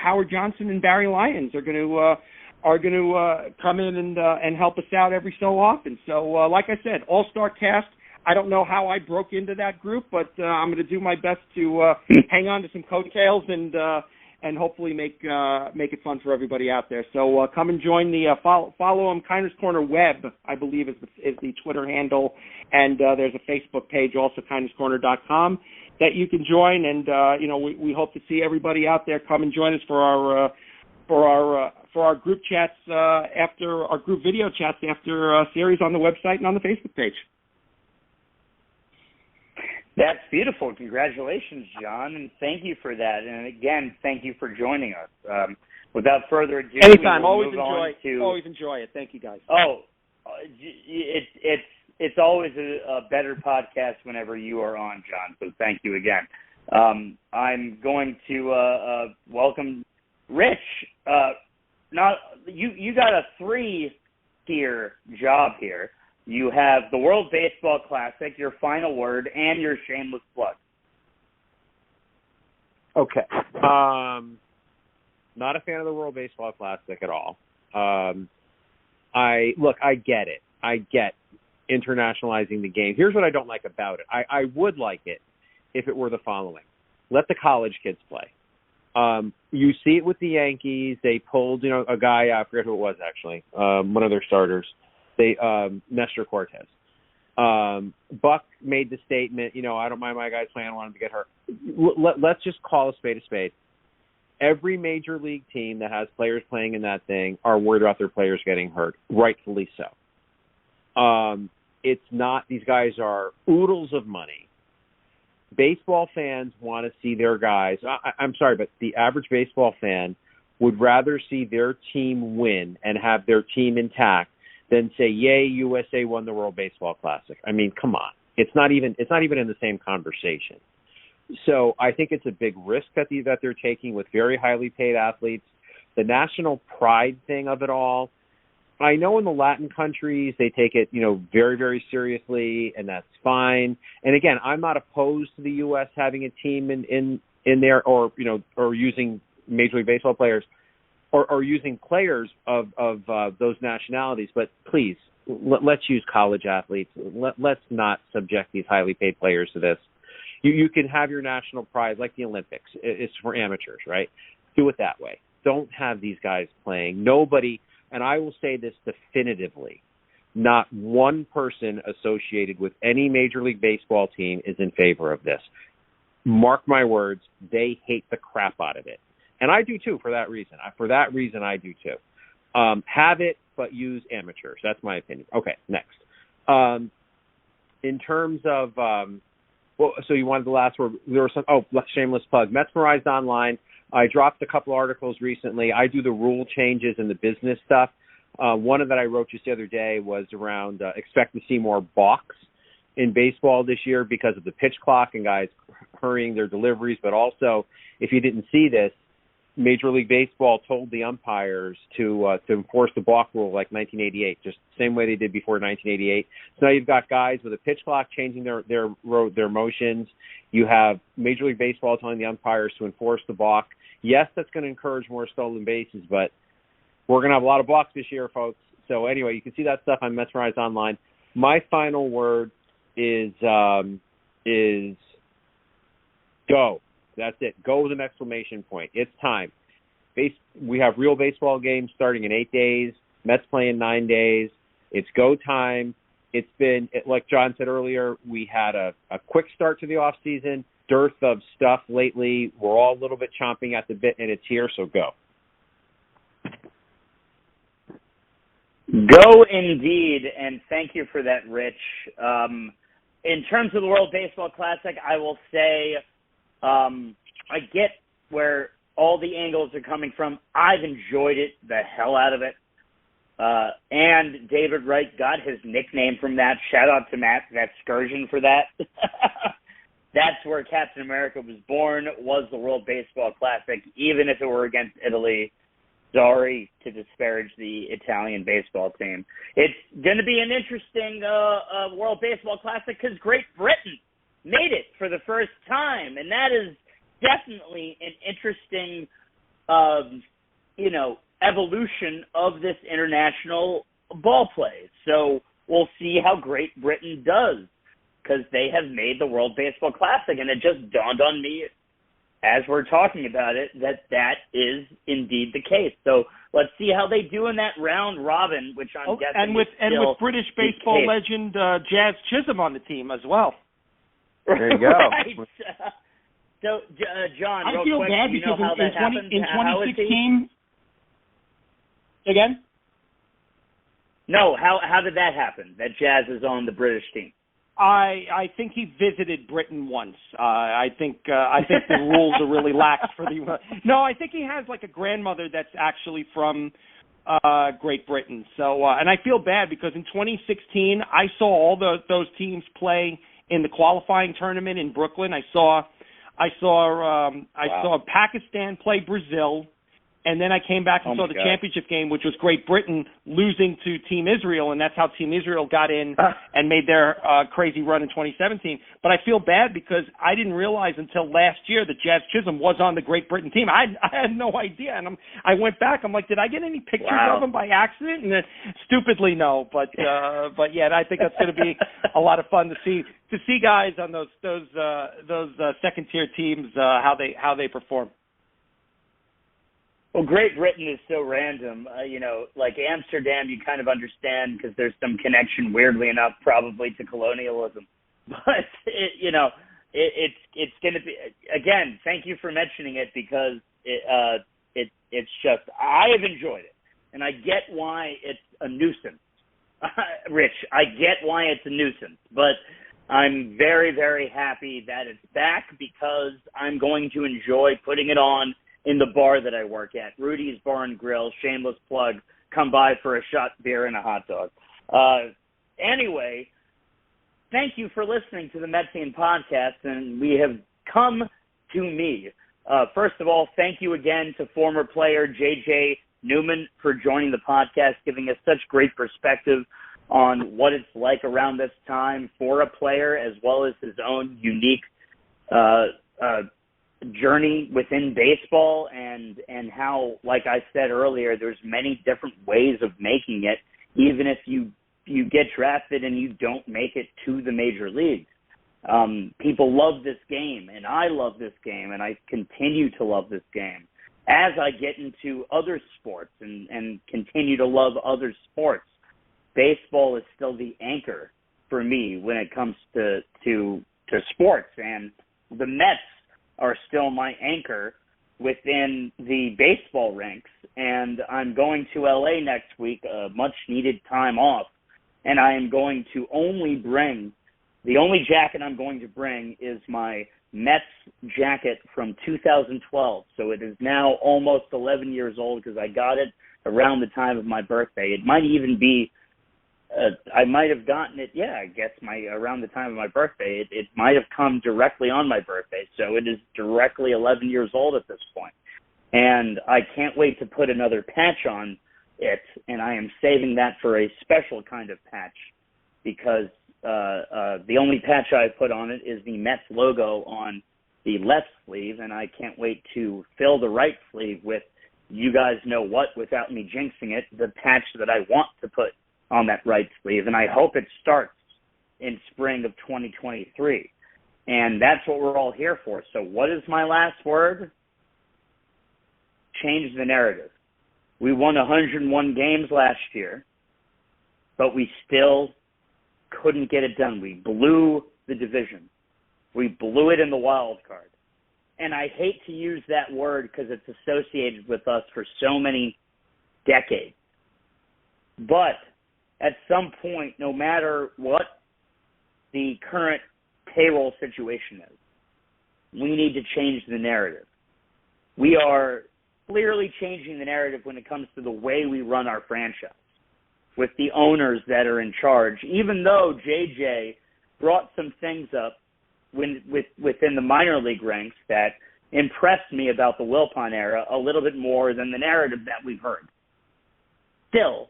Howard Johnson and Barry Lyons are going to come in and help us out every so often. So, like I said, all-star cast. I don't know how I broke into that group, but I'm going to do my best to hang on to some coattails and hopefully make it fun for everybody out there. So come and join the follow them. Kiners Corner Web, I believe, is the Twitter handle, and there's a Facebook page also, KinersCorner.com, that you can join. And we hope to see everybody out there. Come and join us for our group chats after our group video chats after a series on the website and on the Facebook page. That's beautiful. Congratulations, John, and thank you for that. And again, thank you for joining us. Without further ado, anytime. Always enjoy it. Thank you, guys. Oh, it's always a better podcast whenever you are on, John. So thank you again. I'm going to welcome Rich. You got a 3-tier job here. You have the World Baseball Classic, your final word, and your shameless plug. Okay. Not a fan of the World Baseball Classic at all. I get it. I get internationalizing the game. Here's what I don't like about it. I would like it if it were the following. Let the college kids play. You see it with the Yankees. They pulled, a guy, I forget who it was actually, one of their starters. Nestor Cortez. Buck made the statement, I don't mind my guys playing, I want him to get hurt. Let's just call a spade a spade. Every major league team that has players playing in that thing are worried about their players getting hurt, rightfully so. It's not, these guys are oodles of money. Baseball fans want to see their guys. I'm sorry, but the average baseball fan would rather see their team win and have their team intact than say, yay, USA won the World Baseball Classic. I mean, come on. It's not even in the same conversation. So I think it's a big risk that they're taking with very highly paid athletes. The national pride thing of it all, I know in the Latin countries they take it, very, very seriously, and that's fine. And again, I'm not opposed to the U.S. having a team in there, or using Major League Baseball players, or using players of those nationalities. But please, let's use college athletes. Let's not subject these highly paid players to this. You can have your national pride like the Olympics. It's for amateurs, right? Do it that way. Don't have these guys playing. Nobody, and I will say this definitively, not one person associated with any Major League Baseball team is in favor of this. Mark my words, they hate the crap out of it. And I do too, for that reason. I do too. Have it, but use amateurs. That's my opinion. Okay, next. In terms of, so you wanted the last word. There was some, shameless plug. Mesmerized Online. I dropped a couple articles recently. I do the rule changes and the business stuff. One that I wrote just the other day was around expect to see more balks in baseball this year because of the pitch clock and guys hurrying their deliveries. But also, if you didn't see this, Major League Baseball told the umpires to enforce the balk rule like 1988, just the same way they did before 1988. So now you've got guys with a pitch clock changing their motions. You have Major League Baseball telling the umpires to enforce the balk. Yes, that's going to encourage more stolen bases, but we're going to have a lot of balks this year, folks. So anyway, you can see that stuff on Mesmerized Online. My final word is go. That's it. Go with an exclamation point. It's time. We have real baseball games starting in 8 days. Mets play in 9 days. It's go time. It's been, like John said earlier, we had a quick start to the off season, dearth of stuff lately. We're all a little bit chomping at the bit, and it's here, so go. Go indeed, and thank you for that, Rich. In terms of the World Baseball Classic, I will say I get where all the angles are coming from. I've enjoyed it the hell out of it. And David Wright got his nickname from that. Shout out to Matt Scherzer for that. That's where Captain America was born, was the World Baseball Classic, even if it were against Italy. Sorry to disparage the Italian baseball team. It's going to be an interesting World Baseball Classic because Great Britain made it for the first time, and that is definitely an interesting, evolution of this international ball play. So we'll see how Great Britain does because they have made the World Baseball Classic, and it just dawned on me as we're talking about it that is indeed the case. So let's see how they do in that round robin, which I'm guessing and with British baseball legend Jazz Chisholm on the team as well. There you go. Right. So, John, I real feel quick, bad do you know how that happened? In 2016. Again? No, how did that happen? That Jazz is on the British team. I think he visited Britain once. I think the rules are really lax for the. No, I think he has like a grandmother that's actually from Great Britain. So, and I feel bad because in 2016 I saw all those teams play in the qualifying tournament in Brooklyn. I saw Pakistan play Brazil. And then I came back and saw the championship game, which was Great Britain losing to Team Israel, and that's how Team Israel got in and made their crazy run in 2017. But I feel bad because I didn't realize until last year that Jazz Chisholm was on the Great Britain team. I had no idea, and I went back. I'm like, did I get any pictures of him by accident? And stupidly, no. But yeah, I think that's going to be a lot of fun to see guys on those second tier teams how they perform. Well, Great Britain is so random. Like Amsterdam, you kind of understand because there's some connection, weirdly enough, probably to colonialism. But it's going to be, again. Thank you for mentioning it because it's just I have enjoyed it, and I get why it's a nuisance. Rich, I get why it's a nuisance, but I'm very, very happy that it's back because I'm going to enjoy putting it on in the bar that I work at, Rudy's Bar and Grill, shameless plug, come by for a shot beer and a hot dog. Anyway, thank you for listening to the Metsian Podcast, and we have come to me. First of all, thank you again to former player J.J. Newman for joining the podcast, giving us such great perspective on what it's like around this time for a player as well as his own unique journey within baseball and how, like I said earlier, there's many different ways of making it, even if you get drafted and you don't make it to the major leagues. People love this game, and I love this game, and I continue to love this game. As I get into other sports and continue to love other sports, baseball is still the anchor for me when it comes to sports, and the Mets are still my anchor within the baseball ranks, and I'm going to LA next week, a much-needed time off, and I am going to the only jacket I'm going to bring is my Mets jacket from 2012, so it is now almost 11 years old because I got it around the time of my birthday. It might even be I might have gotten it, around the time of my birthday. It might have come directly on my birthday, so it is directly 11 years old at this point. And I can't wait to put another patch on it, and I am saving that for a special kind of patch because the only patch I put on it is the Mets logo on the left sleeve, and I can't wait to fill the right sleeve with, you guys know what, without me jinxing it, the patch that I want to put on that right sleeve, and I hope it starts in spring of 2023. And that's what we're all here for. So what is my last word? Change the narrative. We won 101 games last year, but we still couldn't get it done. We blew the division. We blew it in the wild card. And I hate to use that word because it's associated with us for so many decades. But at some point, no matter what the current payroll situation is, we need to change the narrative. We are clearly changing the narrative when it comes to the way we run our franchise with the owners that are in charge, even though JJ brought some things up within the minor league ranks that impressed me about the Wilpon era a little bit more than the narrative that we've heard. Still,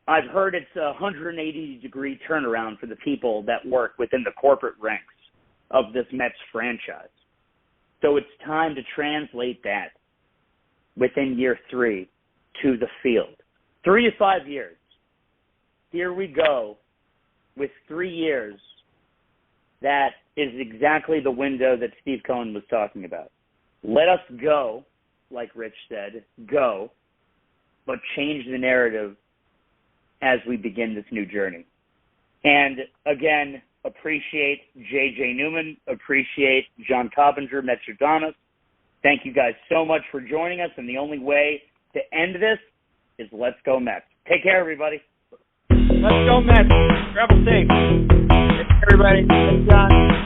I've heard it's a 180-degree turnaround for the people that work within the corporate ranks of this Mets franchise. So it's time to translate that within year 3 to the field. 3 to 5 years. Here we go with 3 years. That is exactly the window that Steve Cohen was talking about. Let us go, like Rich said, go, but change the narrative as we begin this new journey. And again, appreciate J.J. Newman, appreciate John Coppinger, Metstradamus. Thank you guys so much for joining us, and the only way to end this is let's go Mets. Take care, everybody. Let's go Mets. Travel safe. Everybody. Thanks, John.